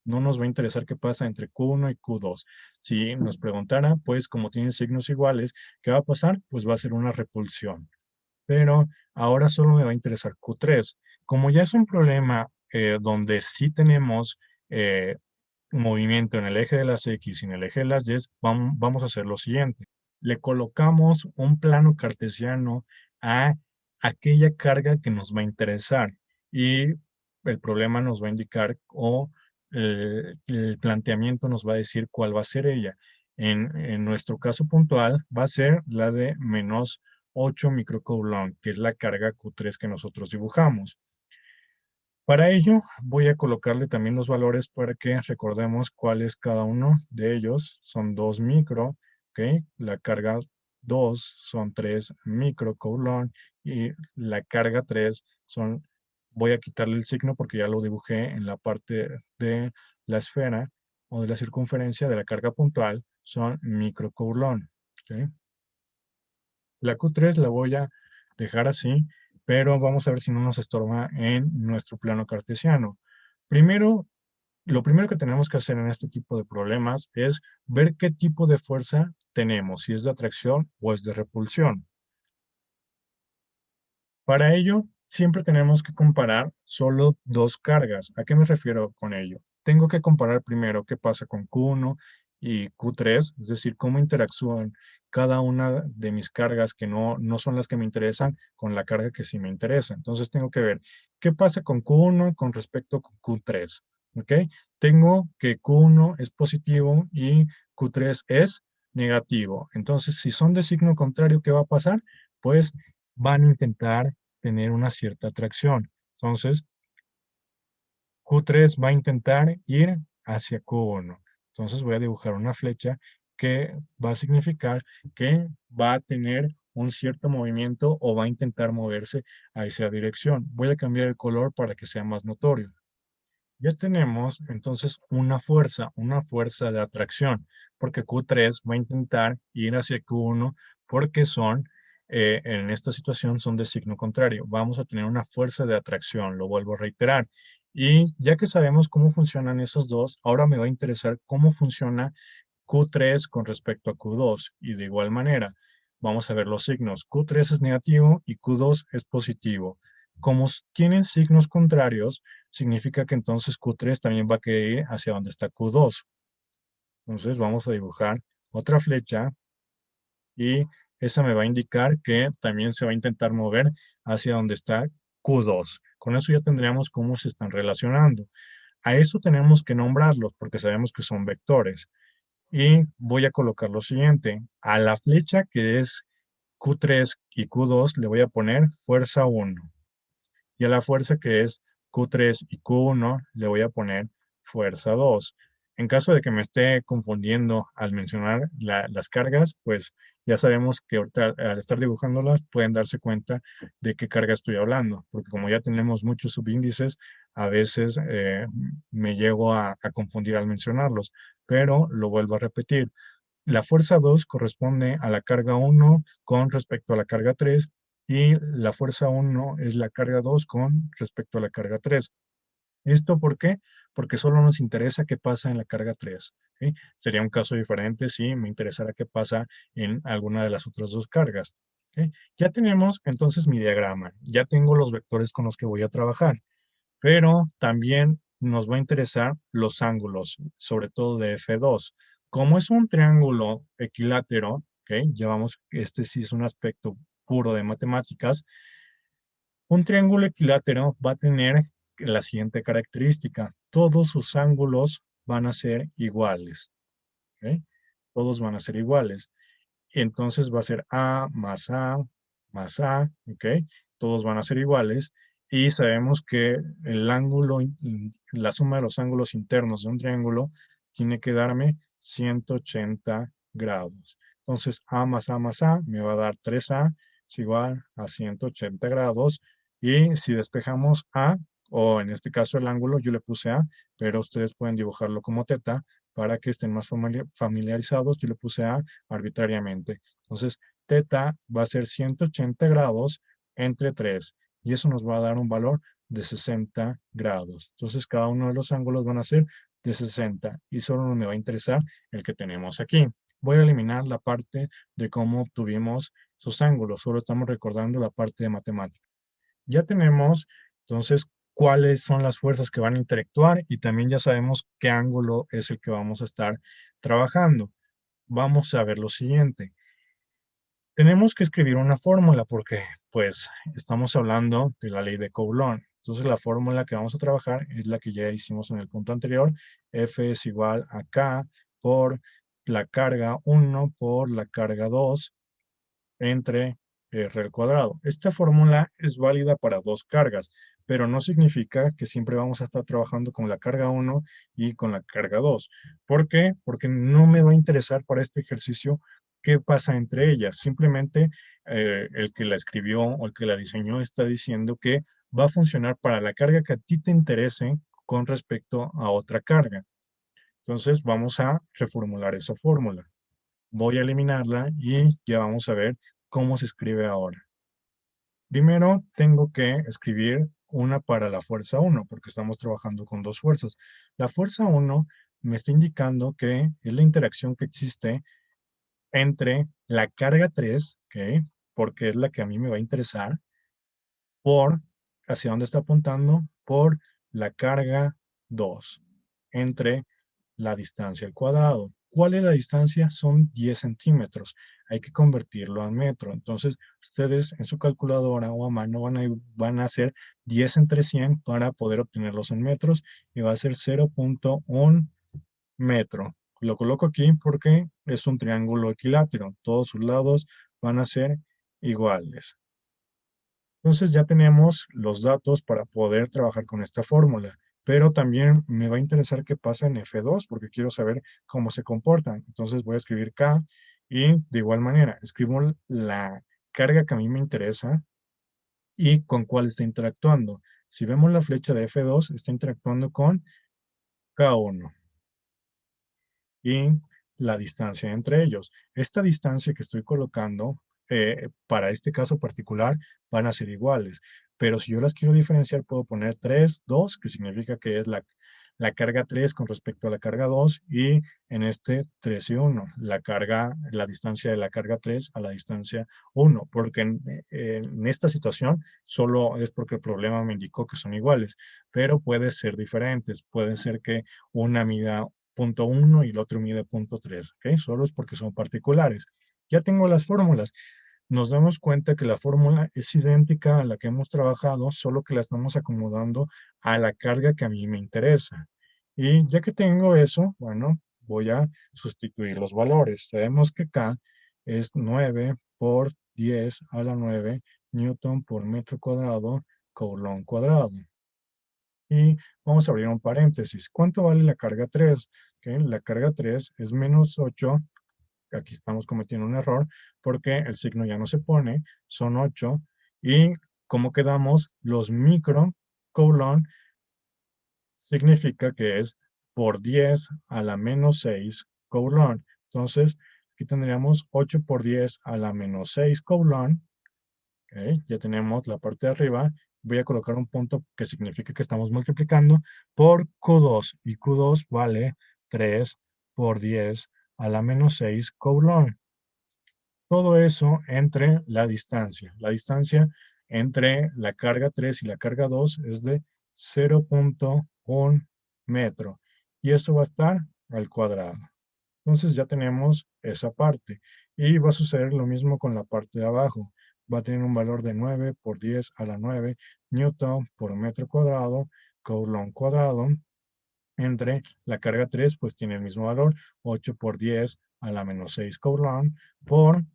No nos va a interesar qué pasa entre Q1 y Q2. Si nos preguntara, pues como tienen signos iguales, ¿qué va a pasar? Pues va a ser una repulsión. Pero Ahora solo me va a interesar Q3. Como ya es un problema donde sí tenemos movimiento en el eje de las X y en el eje de las Y, vamos a hacer lo siguiente. Le colocamos un plano cartesiano a aquella carga que nos va a interesar y el problema nos va a indicar o el planteamiento nos va a decir cuál va a ser ella. En nuestro caso puntual va a ser la de menos 8 microcoulomb, que es la carga Q3 que nosotros dibujamos. Para ello, voy a colocarle también los valores para que recordemos cuál es cada uno de ellos. Son 2 micro, ¿ok? La carga 2 son 3 microcoulomb y la carga 3 son, voy a quitarle el signo porque ya lo dibujé en la parte de la esfera o de la circunferencia de la carga puntual, son microcoulomb, ¿ok? La Q3 la voy a dejar así, pero vamos a ver si no nos estorba en nuestro plano cartesiano. Primero, lo primero que tenemos que hacer en este tipo de problemas es ver qué tipo de fuerza tenemos, si es de atracción o es de repulsión. Para ello, siempre tenemos que comparar solo dos cargas. ¿A qué me refiero con ello? Tengo que comparar primero qué pasa con Q1 y Q3, es decir, cómo interactúan cada una de mis cargas que no son las que me interesan con la carga que sí me interesa. Entonces tengo que ver qué pasa con Q1 con respecto a Q3. ¿Ok? Tengo que Q1 es positivo y Q3 es negativo. Entonces, si son de signo contrario, ¿qué va a pasar? Pues van a intentar tener una cierta atracción. Entonces, Q3 va a intentar ir hacia Q1. Entonces, voy a dibujar una flecha que va a significar que va a tener un cierto movimiento o va a intentar moverse a esa dirección. Voy a cambiar el color para que sea más notorio. Ya tenemos entonces una fuerza de atracción, porque Q3 va a intentar ir hacia Q1 porque en esta situación son de signo contrario. Vamos a tener una fuerza de atracción, lo vuelvo a reiterar. Y ya que sabemos cómo funcionan esos dos, ahora me va a interesar cómo funciona Q3 con respecto a Q2. Y de igual manera, vamos a ver los signos. Q3 es negativo y Q2 es positivo. Como tienen signos contrarios, significa que entonces Q3 también va a querer ir hacia donde está Q2. Entonces vamos a dibujar otra flecha y esa me va a indicar que también se va a intentar mover hacia donde está Q2. Con eso ya tendríamos cómo se están relacionando. A eso tenemos que nombrarlos porque sabemos que son vectores. Y voy a colocar lo siguiente. A la flecha que es Q3 y Q2 le voy a poner fuerza 1. Y a la fuerza que es Q3 y Q1 le voy a poner fuerza 2. En caso de que me esté confundiendo al mencionar las cargas, pues ya sabemos que ahorita al estar dibujándolas pueden darse cuenta de qué carga estoy hablando, porque como ya tenemos muchos subíndices, a veces me llego a confundir al mencionarlos, pero lo vuelvo a repetir. La fuerza 2 corresponde a la carga 1 con respecto a la carga 3 y la fuerza 1 es la carga 2 con respecto a la carga 3. ¿Esto por qué? Porque solo nos interesa qué pasa en la carga 3. ¿Sí? Sería un caso diferente si me interesara qué pasa en alguna de las otras dos cargas. ¿Sí? Ya tenemos entonces mi diagrama, ya tengo los vectores con los que voy a trabajar, pero también nos va a interesar los ángulos, sobre todo de F2. Como es un triángulo equilátero, ¿ok? Llevamos, este sí es un aspecto puro de matemáticas, un triángulo equilátero va a tener la siguiente característica. Todos sus ángulos van a ser iguales, ¿ok? Todos van a ser iguales. Y entonces va a ser A más A, ¿ok? Todos van a ser iguales. Y sabemos que el ángulo, la suma de los ángulos internos de un triángulo tiene que darme 180 grados. Entonces, A más A me va a dar 3A es igual a 180 grados. Y si despejamos A, o en este caso el ángulo, yo le puse A, pero ustedes pueden dibujarlo como teta para que estén más familiarizados. Yo le puse A arbitrariamente. Entonces, teta va a ser 180 grados entre 3 y eso nos va a dar un valor de 60 grados. Entonces, cada uno de los ángulos van a ser de 60 y solo me va a interesar el que tenemos aquí. Voy a eliminar la parte de cómo obtuvimos esos ángulos, solo estamos recordando la parte de matemáticas. Ya tenemos, entonces, cuáles son las fuerzas que van a interactuar y también ya sabemos qué ángulo es el que vamos a estar trabajando. Vamos a ver lo siguiente. Tenemos que escribir una fórmula porque, pues, estamos hablando de la ley de Coulomb. Entonces, la fórmula que vamos a trabajar es la que ya hicimos en el punto anterior. F es igual a K por la carga 1 por la carga 2 entre R al cuadrado. Esta fórmula es válida para dos cargas, pero no significa que siempre vamos a estar trabajando con la carga 1 y con la carga 2. ¿Por qué? Porque no me va a interesar para este ejercicio qué pasa entre ellas. Simplemente el que la escribió o el que la diseñó está diciendo que va a funcionar para la carga que a ti te interese con respecto a otra carga. Entonces vamos a reformular esa fórmula. Voy a eliminarla y ya vamos a ver cómo se escribe ahora. Primero tengo que escribir una para la fuerza 1, porque estamos trabajando con dos fuerzas. La fuerza 1 me está indicando que es la interacción que existe entre la carga 3, ¿ok? Porque es la que a mí me va a interesar, por, hacia dónde está apuntando, por la carga 2, entre la distancia al cuadrado. ¿Cuál es la distancia? Son 10 centímetros. Hay que convertirlo a metro. Entonces, ustedes en su calculadora o a mano van a hacer 10 entre 100 para poder obtenerlos en metros y va a ser 0.1 metro. Lo coloco aquí porque es un triángulo equilátero. Todos sus lados van a ser iguales. Entonces ya tenemos los datos para poder trabajar con esta fórmula, pero también me va a interesar qué pasa en F2 porque quiero saber cómo se comportan. Entonces voy a escribir K y de igual manera escribo la carga que a mí me interesa y con cuál está interactuando. Si vemos la flecha de F2, está interactuando con K1 y la distancia entre ellos. Esta distancia que estoy colocando, para este caso particular, van a ser iguales. Pero si yo las quiero diferenciar, puedo poner 3, 2, que significa que es la carga 3 con respecto a la carga 2, y en este 3 y 1, la distancia de la carga 3 a la distancia 1, porque en esta situación solo es porque el problema me indicó que son iguales, pero puede ser diferentes. Puede ser que una mida punto 1 y el otro mide punto 3, ¿ok? Solo es porque son particulares. Ya tengo las fórmulas. Nos damos cuenta que la fórmula es idéntica a la que hemos trabajado, solo que la estamos acomodando a la carga que a mí me interesa. Y ya que tengo eso, bueno, voy a sustituir los valores. Sabemos que K es 9 por 10 a la 9 newton por metro cuadrado, Coulomb cuadrado. Y vamos a abrir un paréntesis. ¿Cuánto vale la carga 3? ¿Okay? La carga 3 es menos 8. Aquí estamos cometiendo un error porque el signo ya no se pone. Son 8. Y como quedamos, los micro Coulomb significa que es por 10 a la menos 6 Coulomb. Entonces, aquí tendríamos 8 por 10 a la menos 6 Coulomb. Ok, ya tenemos la parte de arriba. Voy a colocar un punto que significa que estamos multiplicando por Q2. Y Q2 vale 3 por 10 a la menos 6 Coulomb. Todo eso entre la distancia. La distancia entre la carga 3 y la carga 2 es de 0.1 metro. Y eso va a estar al cuadrado. Entonces ya tenemos esa parte. Y va a suceder lo mismo con la parte de abajo. Va a tener un valor de 9 por 10 a la 9 newton por metro cuadrado, Coulomb cuadrado, entre la carga 3, pues tiene el mismo valor, 8 por 10 a la menos 6 Coulomb, por,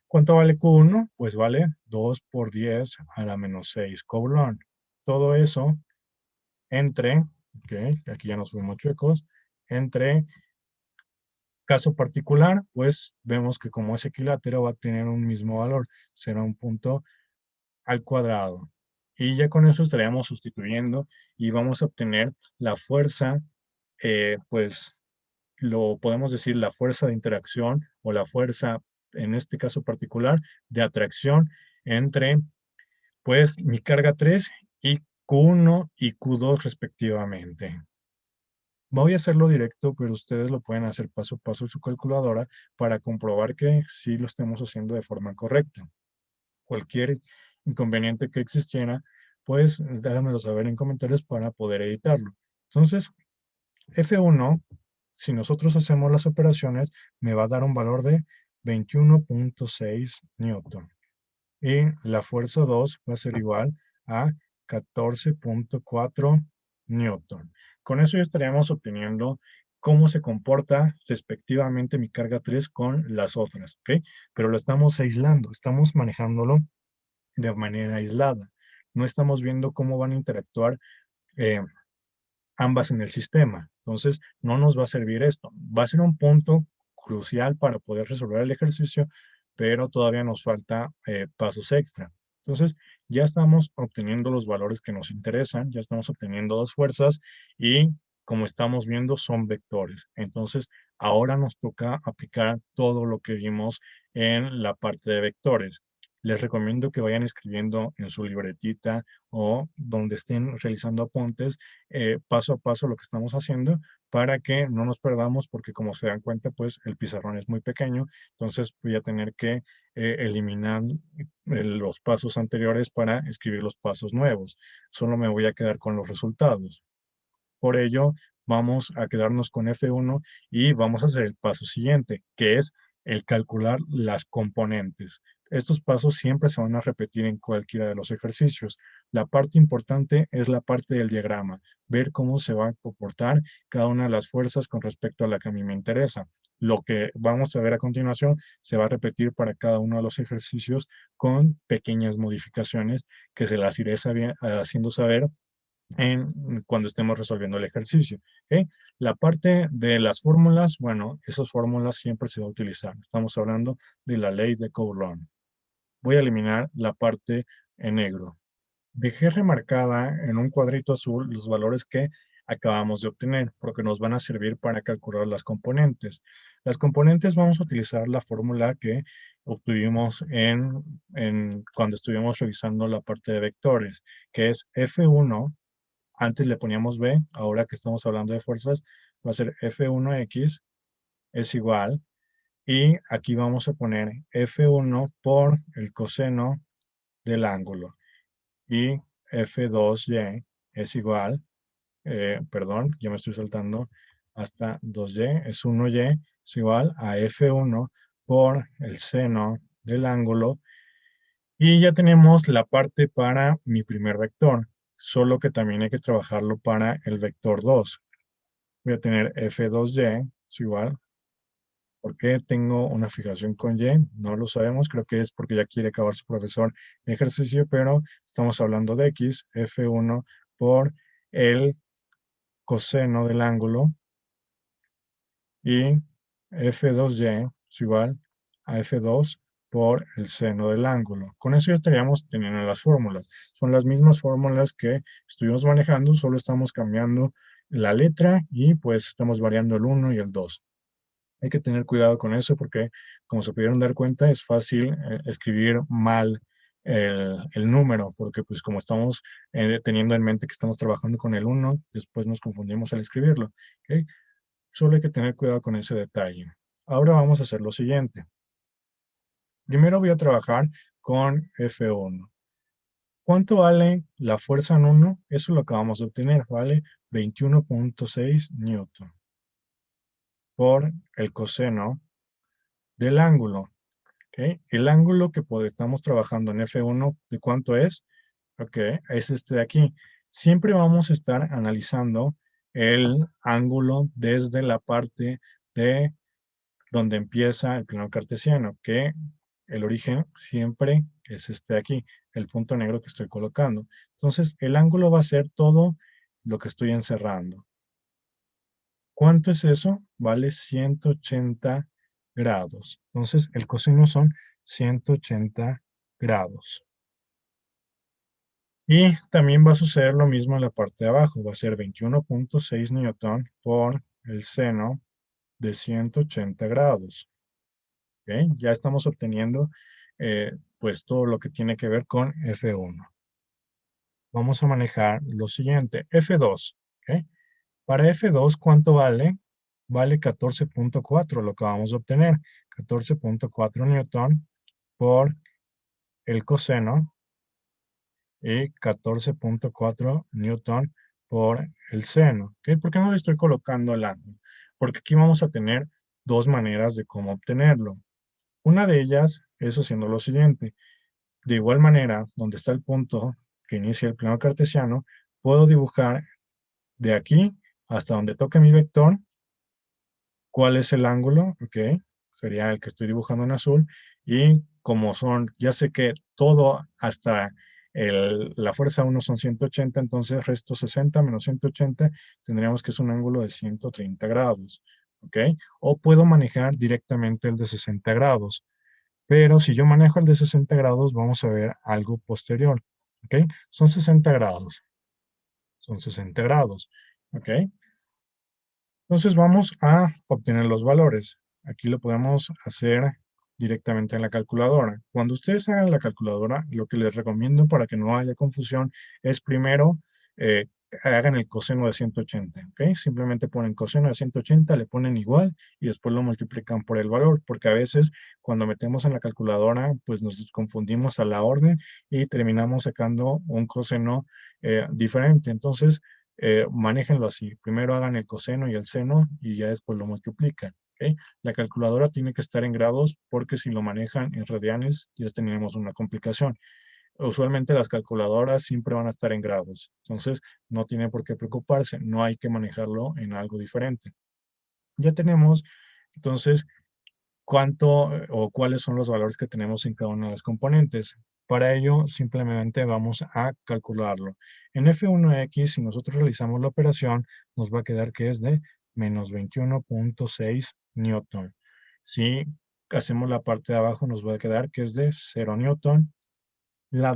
¿cuánto vale Q1? Pues vale 2 por 10 a la menos 6 Coulomb. Todo eso entre, ok, aquí ya nos fuimos chuecos, entre caso particular, pues vemos que como es equilátero va a tener un mismo valor, será un punto al cuadrado. Y ya con eso estaríamos sustituyendo y vamos a obtener la fuerza, pues lo podemos decir la fuerza de interacción o la fuerza, en este caso particular, de atracción entre, pues, mi carga 3 y Q1 y Q2 respectivamente. Voy a hacerlo directo, pero ustedes lo pueden hacer paso a paso en su calculadora para comprobar que sí lo estemos haciendo de forma correcta. Cualquier inconveniente que existiera, pues déjamelo saber en comentarios para poder editarlo. Entonces, F1, si nosotros hacemos las operaciones, me va a dar un valor de 21.6 newton. Y la fuerza 2 va a ser igual a 14.4 newton. Con eso ya estaríamos obteniendo cómo se comporta respectivamente mi carga 3 con las otras, ¿ok? Pero lo estamos aislando, estamos manejándolo de manera aislada. No estamos viendo cómo van a interactuar eh, ambas en el sistema. Entonces, no nos va a servir esto. Va a ser un punto crucial para poder resolver el ejercicio, pero todavía nos falta pasos extra. Entonces, ya estamos obteniendo los valores que nos interesan, ya estamos obteniendo dos fuerzas y como estamos viendo son vectores. Entonces, ahora nos toca aplicar todo lo que vimos en la parte de vectores. Les recomiendo que vayan escribiendo en su libretita o donde estén realizando apuntes paso a paso lo que estamos haciendo para que no nos perdamos, porque como se dan cuenta, pues el pizarrón es muy pequeño, entonces voy a tener que eliminar los pasos anteriores para escribir los pasos nuevos. Solo me voy a quedar con los resultados. Por ello, vamos a quedarnos con F1 y vamos a hacer el paso siguiente, que es el calcular las componentes. Estos pasos siempre se van a repetir en cualquiera de los ejercicios. La parte importante es la parte del diagrama, ver cómo se va a comportar cada una de las fuerzas con respecto a la que a mí me interesa. Lo que vamos a ver a continuación se va a repetir para cada uno de los ejercicios con pequeñas modificaciones que se las iré haciendo saber cuando estemos resolviendo el ejercicio. ¿Ok? La parte de las fórmulas, bueno, esas fórmulas siempre se va a utilizar. Estamos hablando de la ley de Coulomb. Voy a eliminar la parte en negro. Dejé remarcada en un cuadrito azul los valores que acabamos de obtener, porque nos van a servir para calcular las componentes. Las componentes vamos a utilizar la fórmula que obtuvimos cuando estuvimos revisando la parte de vectores, que es F1. Antes le poníamos B, ahora que estamos hablando de fuerzas, va a ser F1x es igual, y aquí vamos a poner F1 por el coseno del ángulo, y F2y es igual, perdón, yo me estoy saltando hasta 2y, es 1y, es igual a F1 por el seno del ángulo, y ya tenemos la parte para mi primer vector, solo que también hay que trabajarlo para el vector 2. Voy a tener F2y, es igual. ¿Por qué tengo una fijación con y? No lo sabemos, creo que es porque ya quiere acabar su profesor el ejercicio, pero estamos hablando de x, F1 por el coseno del ángulo, y F2y es igual a F2 por el seno del ángulo. Con eso ya estaríamos teniendo las fórmulas. Son las mismas fórmulas que estuvimos manejando, solo estamos cambiando la letra y pues estamos variando el 1 y el 2. Hay que tener cuidado con eso porque, como se pudieron dar cuenta, es fácil escribir mal el número, porque pues como estamos teniendo en mente que estamos trabajando con el 1, después nos confundimos al escribirlo. ¿Ok? Solo hay que tener cuidado con ese detalle. Ahora vamos a hacer lo siguiente. Primero voy a trabajar con F1. ¿Cuánto vale la fuerza en 1? Eso lo acabamos de obtener, vale 21.6 newton por el coseno del ángulo. ¿Ok? El ángulo que estamos trabajando en F1, ¿de cuánto es? Ok, es este de aquí. Siempre vamos a estar analizando el ángulo desde la parte de donde empieza el plano cartesiano, que el origen siempre es este de aquí, el punto negro que estoy colocando. Entonces, el ángulo va a ser todo lo que estoy encerrando. ¿Cuánto es eso? Vale 180 grados. Entonces, el coseno son 180 grados. Y también va a suceder lo mismo en la parte de abajo. Va a ser 21.6 newton por el seno de 180 grados. ¿Ok? Ya estamos obteniendo pues todo lo que tiene que ver con F1. Vamos a manejar lo siguiente, F2. ¿Ok? Para F2, ¿cuánto vale? Vale 14.4, lo que vamos a obtener. 14.4 newton por el coseno y 14.4 newton por el seno. ¿Ok? ¿Por qué no le estoy colocando el ángulo? Porque aquí vamos a tener dos maneras de cómo obtenerlo. Una de ellas es haciendo lo siguiente. De igual manera, donde está el punto que inicia el plano cartesiano, puedo dibujar de aquí hasta donde toque mi vector. ¿Cuál es el ángulo? Ok, sería el que estoy dibujando en azul. Y como son, ya sé que todo hasta la fuerza 1 son 180, entonces resto 60 menos 180, tendríamos que es un ángulo de 130 grados. ¿Ok? O puedo manejar directamente el de 60 grados. Pero si yo manejo el de 60 grados, vamos a ver algo posterior. ¿Ok? Son 60 grados. Son 60 grados. ¿Ok? Entonces vamos a obtener los valores. Aquí lo podemos hacer directamente en la calculadora. Cuando ustedes hagan la calculadora, lo que les recomiendo para que no haya confusión es primero eh, hagan el coseno de 180, ¿ok? Simplemente ponen coseno de 180, le ponen igual y después lo multiplican por el valor, porque a veces cuando metemos en la calculadora, pues nos confundimos a la orden y terminamos sacando un coseno diferente. Entonces, manéjenlo así. Primero hagan el coseno y el seno y ya después lo multiplican. ¿Ok? La calculadora tiene que estar en grados porque si lo manejan en radianes ya tenemos una complicación. Usualmente las calculadoras siempre van a estar en grados, entonces no tiene por qué preocuparse, no hay que manejarlo en algo diferente. Ya tenemos entonces cuánto o cuáles son los valores que tenemos en cada una de las componentes. Para ello, simplemente vamos a calcularlo. En F1X, si nosotros realizamos la operación, nos va a quedar que es de menos 21.6 newton. Si hacemos la parte de abajo, nos va a quedar que es de 0 newton. La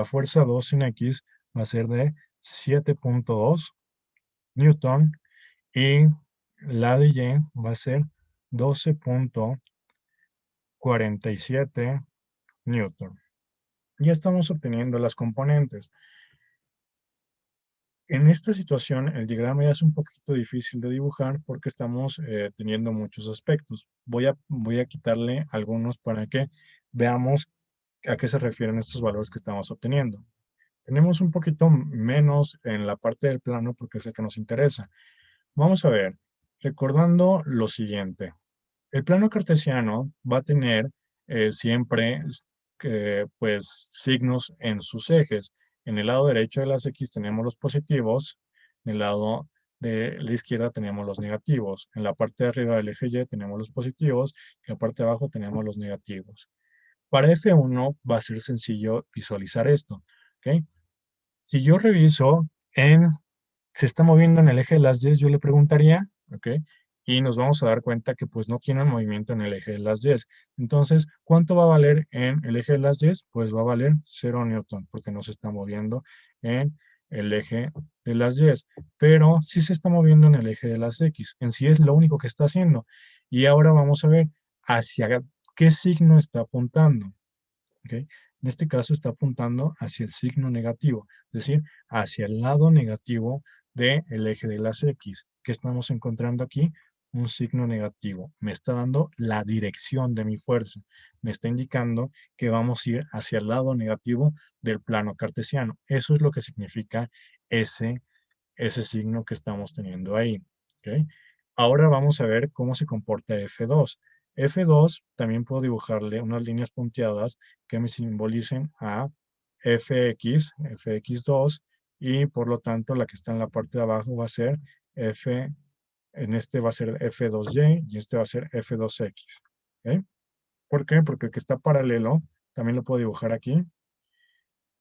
fuerza 2 en X va a ser de 7.2 newton y la de Y va a ser 12.47 newton. Ya estamos obteniendo las componentes. En esta situación, el diagrama ya es un poquito difícil de dibujar porque estamos teniendo muchos aspectos. Voy a quitarle algunos para que veamos a qué se refieren estos valores que estamos obteniendo. Tenemos un poquito menos en la parte del plano porque es el que nos interesa. Vamos a ver, recordando lo siguiente. El plano cartesiano va a tener siempre pues, signos en sus ejes. En el lado derecho de las X tenemos los positivos, en el lado de la izquierda tenemos los negativos. En la parte de arriba del eje Y tenemos los positivos, en la parte de abajo tenemos los negativos. Para F1 va a ser sencillo visualizar esto. ¿Ok? Si yo reviso se está moviendo en el eje de las Y, yo le preguntaría, ¿ok? Y nos vamos a dar cuenta que pues no tiene un movimiento en el eje de las Y. Entonces, ¿cuánto va a valer en el eje de las Y? Pues va a valer 0 newton, porque no se está moviendo en el eje de las Y. Pero sí se está moviendo en el eje de las X. En sí es lo único que está haciendo. Y ahora vamos a ver hacia qué signo está apuntando. ¿Ok? En este caso está apuntando hacia el signo negativo, es decir, hacia el lado negativo del eje de las X. ¿Qué estamos encontrando aquí? Un signo negativo. Me está dando la dirección de mi fuerza. Me está indicando que vamos a ir hacia el lado negativo del plano cartesiano. Eso es lo que significa ese, ese signo que estamos teniendo ahí. ¿Ok? Ahora vamos a ver cómo se comporta F2. F2 también puedo dibujarle unas líneas punteadas que me simbolicen a Fx, Fx2, y por lo tanto la que está en la parte de abajo va a ser F, en este va a ser F2y y este va a ser F2x. ¿Ok? ¿Por qué? Porque el que está paralelo, también lo puedo dibujar aquí,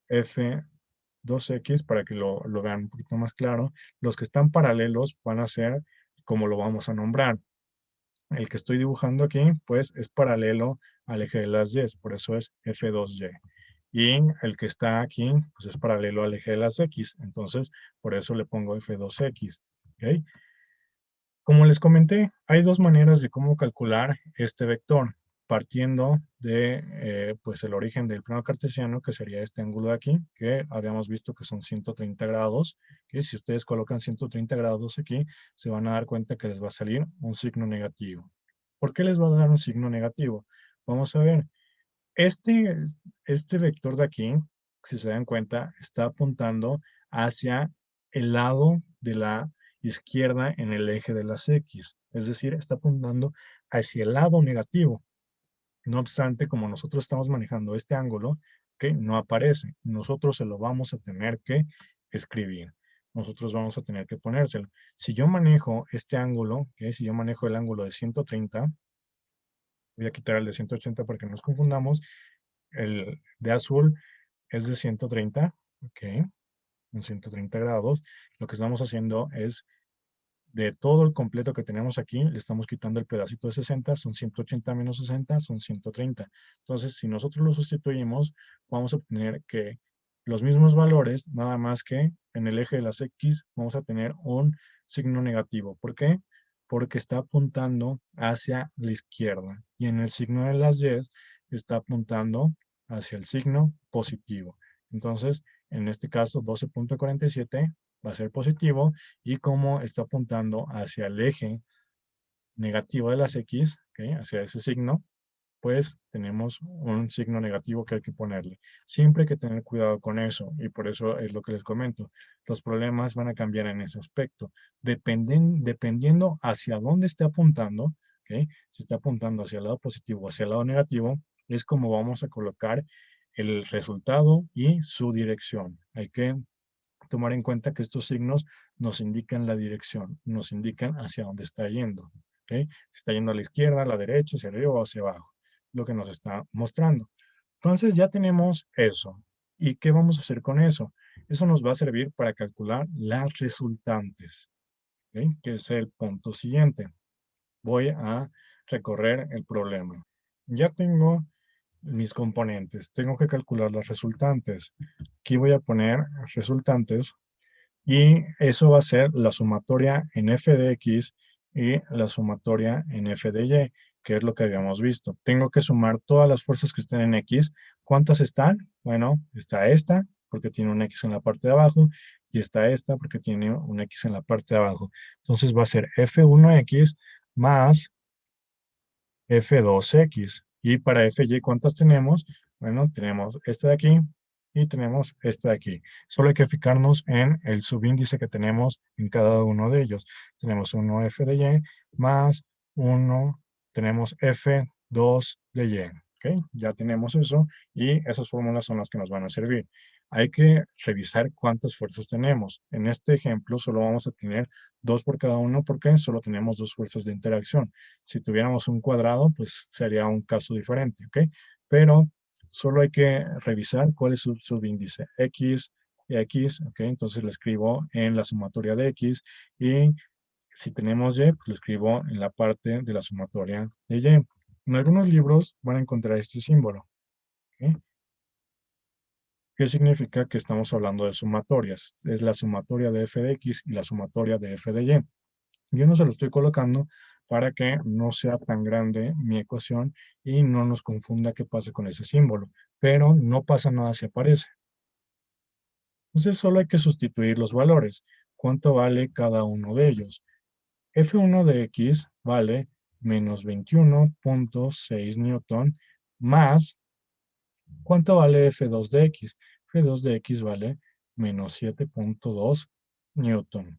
F2x para que lo vean un poquito más claro. Los que están paralelos van a ser como lo vamos a nombrar. El que estoy dibujando aquí, pues es paralelo al eje de las Y, por eso es F2Y. Y el que está aquí, pues es paralelo al eje de las X, entonces por eso le pongo F2X. ¿Ok? Como les comenté, hay dos maneras de cómo calcular este vector, partiendo de pues el origen del plano cartesiano, que sería este ángulo de aquí, que habíamos visto que son 130 grados, que si ustedes colocan 130 grados aquí, se van a dar cuenta que les va a salir un signo negativo. ¿Por qué les va a dar un signo negativo? Vamos a ver, este, este vector de aquí si se dan cuenta, está apuntando hacia el lado de la izquierda en el eje de las X. Es decir, está apuntando hacia el lado negativo. No obstante, como nosotros estamos manejando este ángulo, que no aparece, nosotros se lo vamos a tener que escribir. Nosotros vamos a tener que ponérselo. Si yo manejo este ángulo, si yo manejo el ángulo de 130, voy a quitar el de 180 para que no nos confundamos. El de azul es de 130, ok, en 130 grados. Lo que estamos haciendo es de todo el completo que tenemos aquí, le estamos quitando el pedacito de 60, son 180 menos 60, son 130. Entonces, si nosotros lo sustituimos, vamos a obtener que los mismos valores, nada más que en el eje de las X vamos a tener un signo negativo. ¿Por qué? Porque está apuntando hacia la izquierda y en el signo de las Y está apuntando hacia el signo positivo. Entonces, en este caso, 12.47 va a ser positivo y como está apuntando hacia el eje negativo de las X, ¿ok? Hacia ese signo, pues tenemos un signo negativo que hay que ponerle. Siempre hay que tener cuidado con eso y por eso es lo que les comento. Los problemas van a cambiar en ese aspecto. Dependiendo hacia dónde esté apuntando, ¿ok? Si está apuntando hacia el lado positivo o hacia el lado negativo, es como vamos a colocar el resultado y su dirección. Hay que tomar en cuenta que estos signos nos indican la dirección, nos indican hacia dónde está yendo. ¿Ok? Si está yendo a la izquierda, a la derecha, hacia arriba o hacia abajo, lo que nos está mostrando. Entonces ya tenemos eso. ¿Y qué vamos a hacer con eso? Eso nos va a servir para calcular las resultantes, ¿ok? Que es el punto siguiente. Voy a recorrer el problema. Ya tengo mis componentes, tengo que calcular las resultantes. Aquí voy a poner resultantes y eso va a ser la sumatoria en f de x y la sumatoria en f de y, que es lo que habíamos visto. Tengo que sumar todas las fuerzas que estén en x. ¿Cuántas están? Bueno, está esta, porque tiene un x en la parte de abajo, y está esta, porque tiene un x en la parte de abajo. Entonces va a ser f1x más f2x. Y para fy, ¿cuántas tenemos? Bueno, tenemos esta de aquí y tenemos esta de aquí. Solo hay que fijarnos en el subíndice que tenemos en cada uno de ellos. Tenemos 1f de y más 1, tenemos f2 de y. ¿Ok? Ya tenemos eso y esas fórmulas son las que nos van a servir. Hay que revisar cuántas fuerzas tenemos. En este ejemplo solo vamos a tener 2 por cada uno porque solo tenemos 2 fuerzas de interacción. Si tuviéramos un cuadrado, pues sería un caso diferente, ¿ok? Pero solo hay que revisar cuál es su subíndice. X, X, ¿ok? Entonces lo escribo en la sumatoria de X y si tenemos Y, pues lo escribo en la parte de la sumatoria de Y. En algunos libros van a encontrar este símbolo, ¿ok? ¿Qué significa que estamos hablando de sumatorias? Es la sumatoria de f de x y la sumatoria de f de y. Yo no se lo estoy colocando para que no sea tan grande mi ecuación y no nos confunda qué pasa con ese símbolo, pero no pasa nada si aparece. Entonces solo hay que sustituir los valores. ¿Cuánto vale cada uno de ellos? F1 de X vale menos 21.6 newton más, ¿cuánto vale F2 de X? F2 de X vale menos 7.2 newton.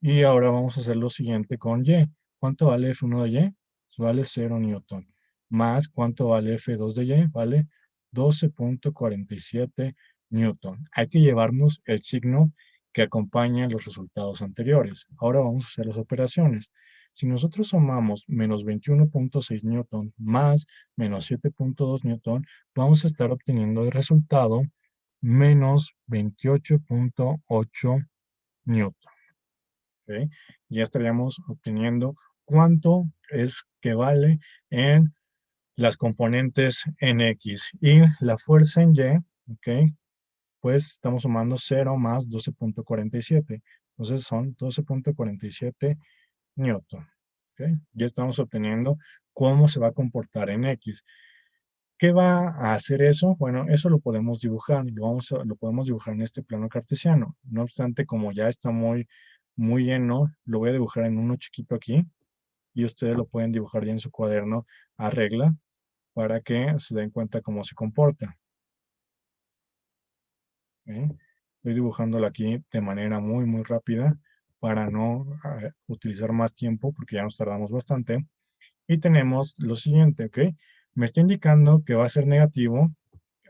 Y ahora vamos a hacer lo siguiente con Y. ¿Cuánto vale F1 de Y? Vale 0 newton. Más, ¿cuánto vale F2 de Y? Vale 12.47 newton. Hay que llevarnos el signo que acompaña los resultados anteriores. Ahora vamos a hacer las operaciones. Si nosotros sumamos menos 21.6 newton más menos 7.2 newton, vamos a estar obteniendo el resultado menos 28.8 newton. ¿Ok? Ya estaríamos obteniendo cuánto es que vale en las componentes en X. Y la fuerza en Y, ¿ok? Pues estamos sumando 0 más 12.47. Entonces son 12.47 newton. ¿Ok? Ya estamos obteniendo cómo se va a comportar en X. ¿Qué va a hacer eso? Bueno, eso lo podemos dibujar, lo podemos dibujar en este plano cartesiano. No obstante, como ya está muy lleno, lo voy a dibujar en uno chiquito aquí y ustedes lo pueden dibujar ya en su cuaderno a regla para que se den cuenta cómo se comporta. ¿ok? Estoy dibujándolo aquí de manera muy, muy rápida para no utilizar más tiempo porque ya nos tardamos bastante. Y tenemos lo siguiente, ¿ok? Me está indicando que va a ser negativo.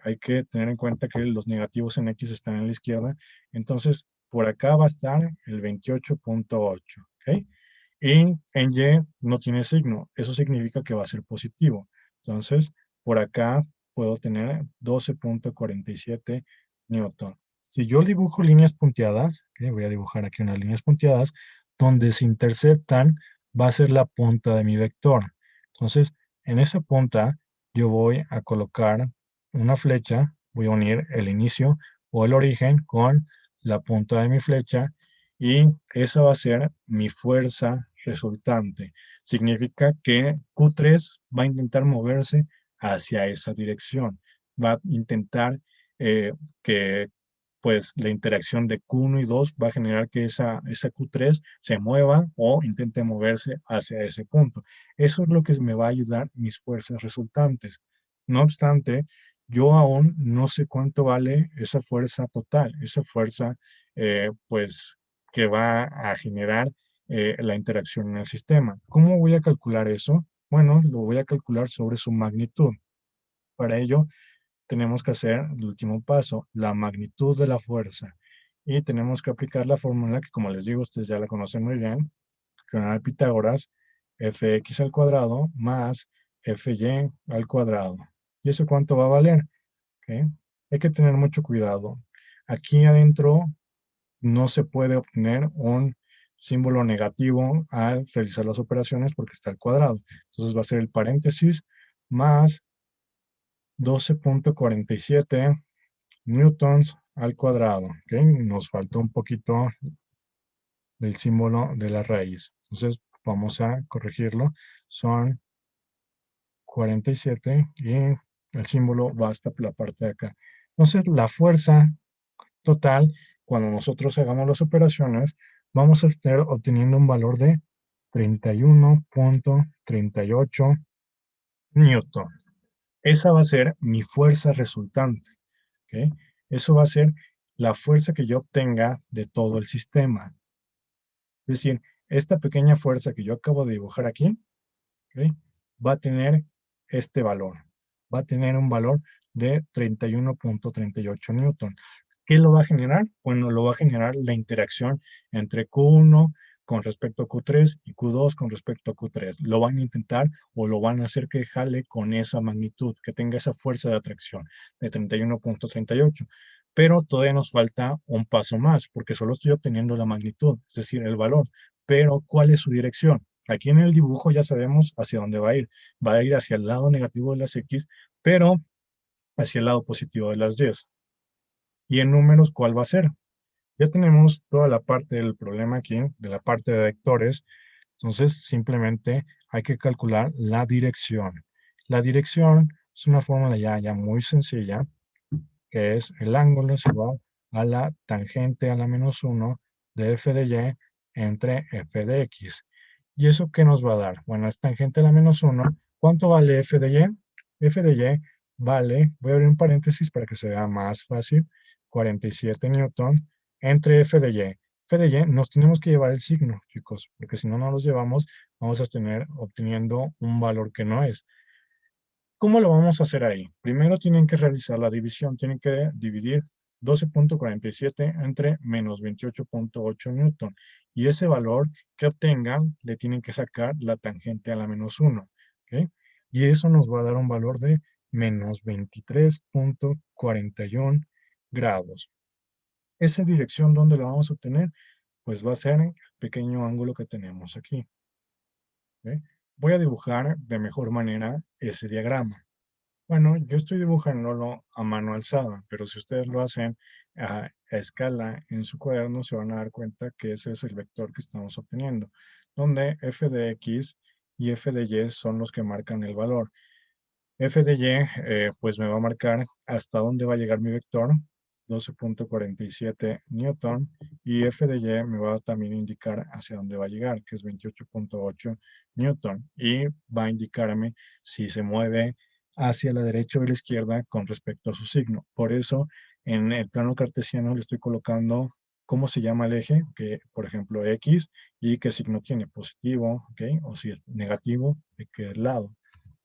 Hay que tener en cuenta que los negativos en X están en la izquierda. Entonces, por acá va a estar el 28.8, ¿ok? Y en Y no tiene signo. Eso significa que va a ser positivo. Entonces, por acá puedo tener 12.47 newton. Si yo dibujo líneas punteadas, ¿ok? Voy a dibujar aquí unas líneas punteadas, donde se interceptan va a ser la punta de mi vector. Entonces, en esa punta yo voy a colocar una flecha, voy a unir el inicio o el origen con la punta de mi flecha y esa va a ser mi fuerza resultante. Significa que Q3 va a intentar moverse hacia esa dirección. Va a intentar que pues la interacción de Q1 y 2 va a generar que esa Q3 se mueva o intente moverse hacia ese punto. Eso es lo que me va a ayudar mis fuerzas resultantes. No obstante, yo aún no sé cuánto vale esa fuerza total, esa fuerza pues que va a generar la interacción en el sistema. ¿Cómo voy a calcular eso? Bueno, lo voy a calcular sobre su magnitud. Para ello, tenemos que hacer el último paso, la magnitud de la fuerza. Y tenemos que aplicar la fórmula que, como les digo, ustedes ya la conocen muy bien, teorema de Pitágoras, fx al cuadrado más fy al cuadrado. ¿Y eso cuánto va a valer? ¿Ok? Hay que tener mucho cuidado. Aquí adentro no se puede obtener un símbolo negativo al realizar las operaciones porque está al cuadrado. Entonces va a ser el paréntesis más 12.47 newtons al cuadrado. ¿Ok? Nos faltó un poquito del símbolo de la raíz. Entonces vamos a corregirlo. Son 47 y el símbolo va hasta la parte de acá. Entonces la fuerza total, cuando nosotros hagamos las operaciones, vamos a estar obteniendo un valor de 31.38 newton. Esa va a ser mi fuerza resultante. ¿Ok? Eso va a ser la fuerza que yo obtenga de todo el sistema. Es decir, esta pequeña fuerza que yo acabo de dibujar aquí, ¿ok? Va a tener este valor. Va a tener un valor de 31.38 newton. ¿Qué lo va a generar? Bueno, lo va a generar la interacción entre Q1 con respecto a Q3 y Q2 con respecto a Q3. Lo van a intentar o lo van a hacer que jale con esa magnitud, que tenga esa fuerza de atracción de 31.38. Pero todavía nos falta un paso más, porque solo estoy obteniendo la magnitud, es decir, el valor. Pero, ¿cuál es su dirección? Aquí en el dibujo ya sabemos hacia dónde va a ir. Va a ir hacia el lado negativo de las X, pero hacia el lado positivo de las Y. Y en números, ¿cuál va a ser? Ya tenemos toda la parte del problema aquí, de la parte de vectores. Entonces, simplemente hay que calcular la dirección. La dirección es una fórmula ya muy sencilla, que es el ángulo es igual a la tangente a la menos 1 de f de y entre f de x. ¿Y eso qué nos va a dar? Bueno, es tangente a la menos 1. ¿Cuánto vale f de y? F de y vale, voy a abrir un paréntesis para que se vea más fácil, 47 newton entre f de y. F de y nos tenemos que llevar el signo, chicos, porque si no nos los llevamos, vamos a tener obteniendo un valor que no es. ¿Cómo lo vamos a hacer ahí? Primero tienen que realizar la división, tienen que dividir 12.47 entre menos 28.8 newton. Y ese valor que obtengan le tienen que sacar la tangente a la menos 1. ¿Ok? Y eso nos va a dar un valor de menos 23.41 grados. Esa dirección, ¿dónde la vamos a obtener? Pues va a ser el pequeño ángulo que tenemos aquí. ¿Ok? Voy a dibujar de mejor manera ese diagrama. Bueno, yo estoy dibujándolo a mano alzada, pero si ustedes lo hacen a escala en su cuaderno, se van a dar cuenta que ese es el vector que estamos obteniendo, donde f de x y f de y son los que marcan el valor. F de y, pues me va a marcar hasta dónde va a llegar mi vector, 12.47 newton, y F de y me va a también indicar hacia dónde va a llegar, que es 28.8 newton, y va a indicarme si se mueve hacia la derecha o la izquierda con respecto a su signo. Por eso En el plano cartesiano le estoy colocando cómo se llama el eje, que por ejemplo X, y qué signo tiene, positivo, ¿ok? O si es negativo, de qué lado.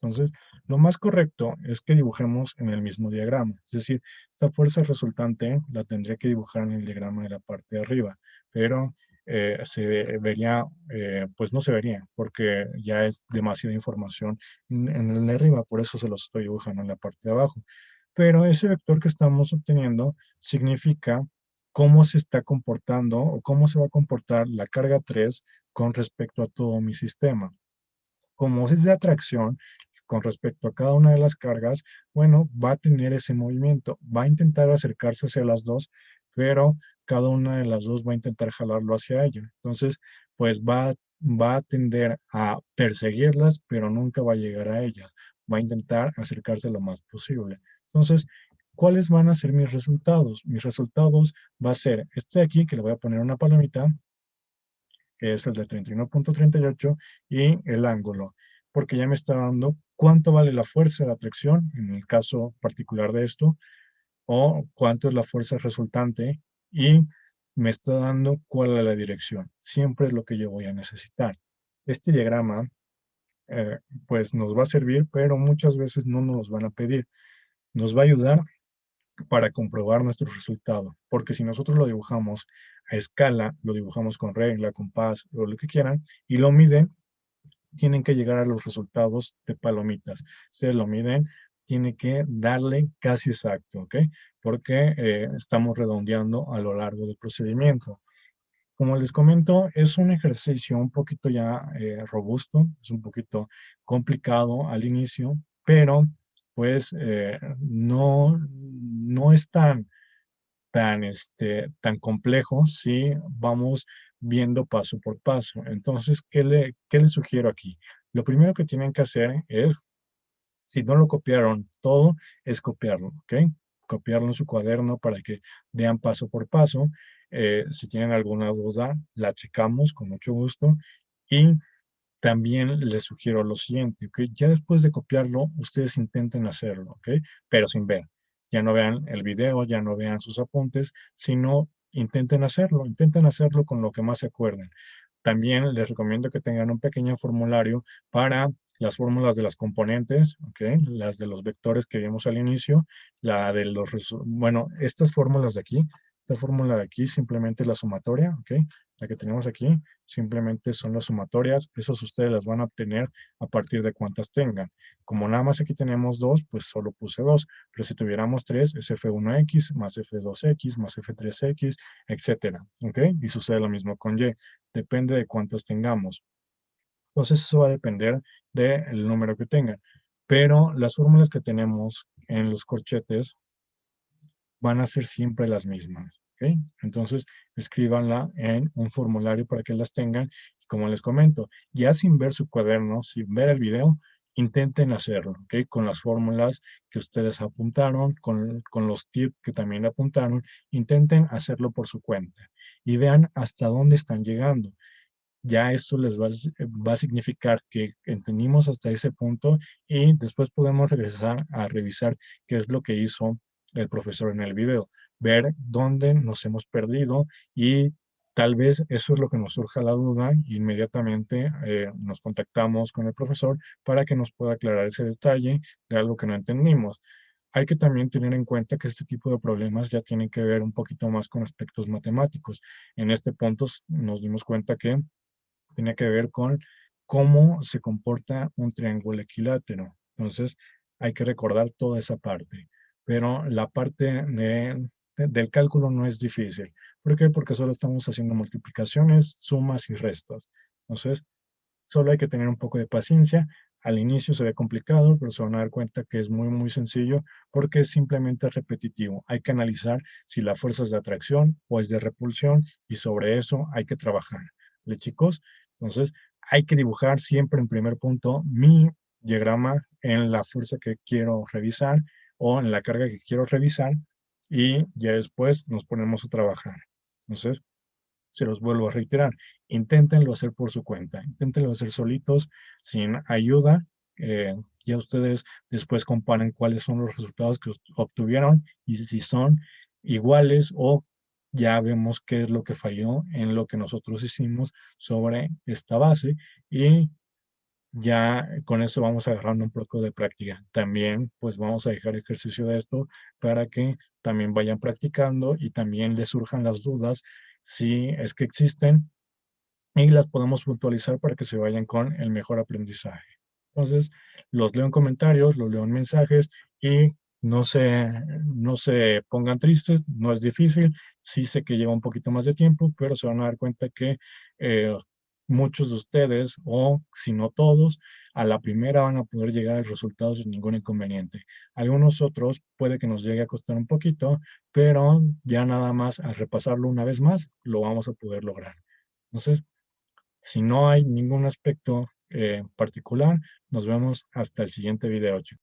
Entonces, lo más correcto es que dibujemos en el mismo diagrama. Es decir, esta fuerza resultante la tendría que dibujar en el diagrama de la parte de arriba, pero se vería, pues no se vería, porque ya es demasiada información en el de arriba, por eso se los estoy dibujando en la parte de abajo. Pero ese vector que estamos obteniendo significa cómo se está comportando o cómo se va a comportar la carga 3 con respecto a todo mi sistema. Como es de atracción con respecto a cada una de las cargas, bueno, va a tener ese movimiento, va a intentar acercarse hacia las dos, pero cada una de las dos va a intentar jalarlo hacia ella. Entonces, pues va a tender a perseguirlas, pero nunca va a llegar a ellas. Va a intentar acercarse lo más posible. Entonces, ¿cuáles van a ser mis resultados? Mis resultados va a ser este de aquí, que le voy a poner una palomita, que es el de 31.38, y el ángulo, porque ya me está dando cuánto vale la fuerza de atracción, en el caso particular de esto, o cuánto es la fuerza resultante, y me está dando cuál es la dirección. Siempre es lo que yo voy a necesitar. Este diagrama, eh, pues nos va a servir, pero muchas veces no nos los van a pedir. Nos va a ayudar para comprobar nuestro resultado, porque si nosotros lo dibujamos a escala, lo dibujamos con regla, compás o lo que quieran, y lo miden, tienen que llegar a los resultados de palomitas. Ustedes lo miden, tiene que darle casi exacto, ¿ok? Porque estamos redondeando a lo largo del procedimiento. Como les comento, es un ejercicio un poquito ya robusto, es un poquito complicado al inicio, pero pues no es tan complejo si vamos viendo paso por paso. Entonces, qué le sugiero aquí? Lo primero que tienen que hacer es, si no lo copiaron todo, es copiarlo, ¿ok? Copiarlo en su cuaderno para que vean paso por paso. Si tienen alguna duda, la checamos con mucho gusto. Y también les sugiero lo siguiente, ¿ok? Ya después de copiarlo, ustedes intenten hacerlo, ¿ok? Pero sin ver. Ya no vean el video, ya no vean sus apuntes, sino intenten hacerlo con lo que más se acuerden. También les recomiendo que tengan un pequeño formulario para las fórmulas de las componentes, ¿ok? Las de los vectores que vimos al inicio, la de los, bueno, estas fórmulas de aquí, esta fórmula de aquí simplemente es la sumatoria, ¿ok? La que tenemos aquí simplemente son las sumatorias, esas ustedes las van a obtener a partir de cuántas tengan. Como nada más aquí tenemos dos, pues solo puse dos, pero si tuviéramos tres, es F1X más F2X más F3X, etcétera, ¿ok? Y sucede lo mismo con Y, depende de cuántos tengamos. Entonces eso va a depender del número que tengan. Pero las fórmulas que tenemos en los corchetes van a ser siempre las mismas. ¿Ok? Entonces, escríbanla en un formulario para que las tengan. Y como les comento, ya sin ver su cuaderno, sin ver el video, intenten hacerlo, ¿ok? Con las fórmulas que ustedes apuntaron, con los tips que también apuntaron, intenten hacerlo por su cuenta y vean hasta dónde están llegando. Ya esto les va a significar que entendimos hasta ese punto y después podemos regresar a revisar qué es lo que hizo el profesor en el video, ver dónde nos hemos perdido y tal vez eso es lo que nos surja la duda. Inmediatamente nos contactamos con el profesor para que nos pueda aclarar ese detalle de algo que no entendimos. Hay que también tener en cuenta que este tipo de problemas ya tienen que ver un poquito más con aspectos matemáticos. En este punto nos dimos cuenta que tiene que ver con cómo se comporta un triángulo equilátero. Entonces, hay que recordar toda esa parte. Pero la parte del cálculo no es difícil. ¿Por qué? Porque solo estamos haciendo multiplicaciones, sumas y restas. Entonces, solo hay que tener un poco de paciencia. Al inicio se ve complicado, pero se van a dar cuenta que es muy, muy sencillo porque es simplemente repetitivo. Hay que analizar si la fuerza es de atracción o es de repulsión y sobre eso hay que trabajar. ¿Le chicos? Entonces, hay que dibujar siempre en primer punto mi diagrama en la fuerza que quiero revisar o en la carga que quiero revisar y ya después nos ponemos a trabajar. Entonces, se los vuelvo a reiterar, inténtenlo hacer por su cuenta, inténtenlo hacer solitos, sin ayuda. Ya ustedes después comparen cuáles son los resultados que obtuvieron y si son iguales o ya vemos qué es lo que falló en lo que nosotros hicimos sobre esta base y ya con eso vamos agarrando un poco de práctica. También pues vamos a dejar ejercicio de esto para que también vayan practicando y también les surjan las dudas si es que existen y las podemos puntualizar para que se vayan con el mejor aprendizaje. Entonces, los leo en comentarios, los leo en mensajes y no se pongan tristes, no es difícil, sí sé que lleva un poquito más de tiempo, pero se van a dar cuenta que eh, muchos de ustedes, o si no todos, a la primera van a poder llegar al resultado sin ningún inconveniente. Algunos otros puede que nos llegue a costar un poquito, pero ya nada más al repasarlo una vez más, lo vamos a poder lograr. Entonces, si no hay ningún aspecto particular, nos vemos hasta el siguiente video, chicos.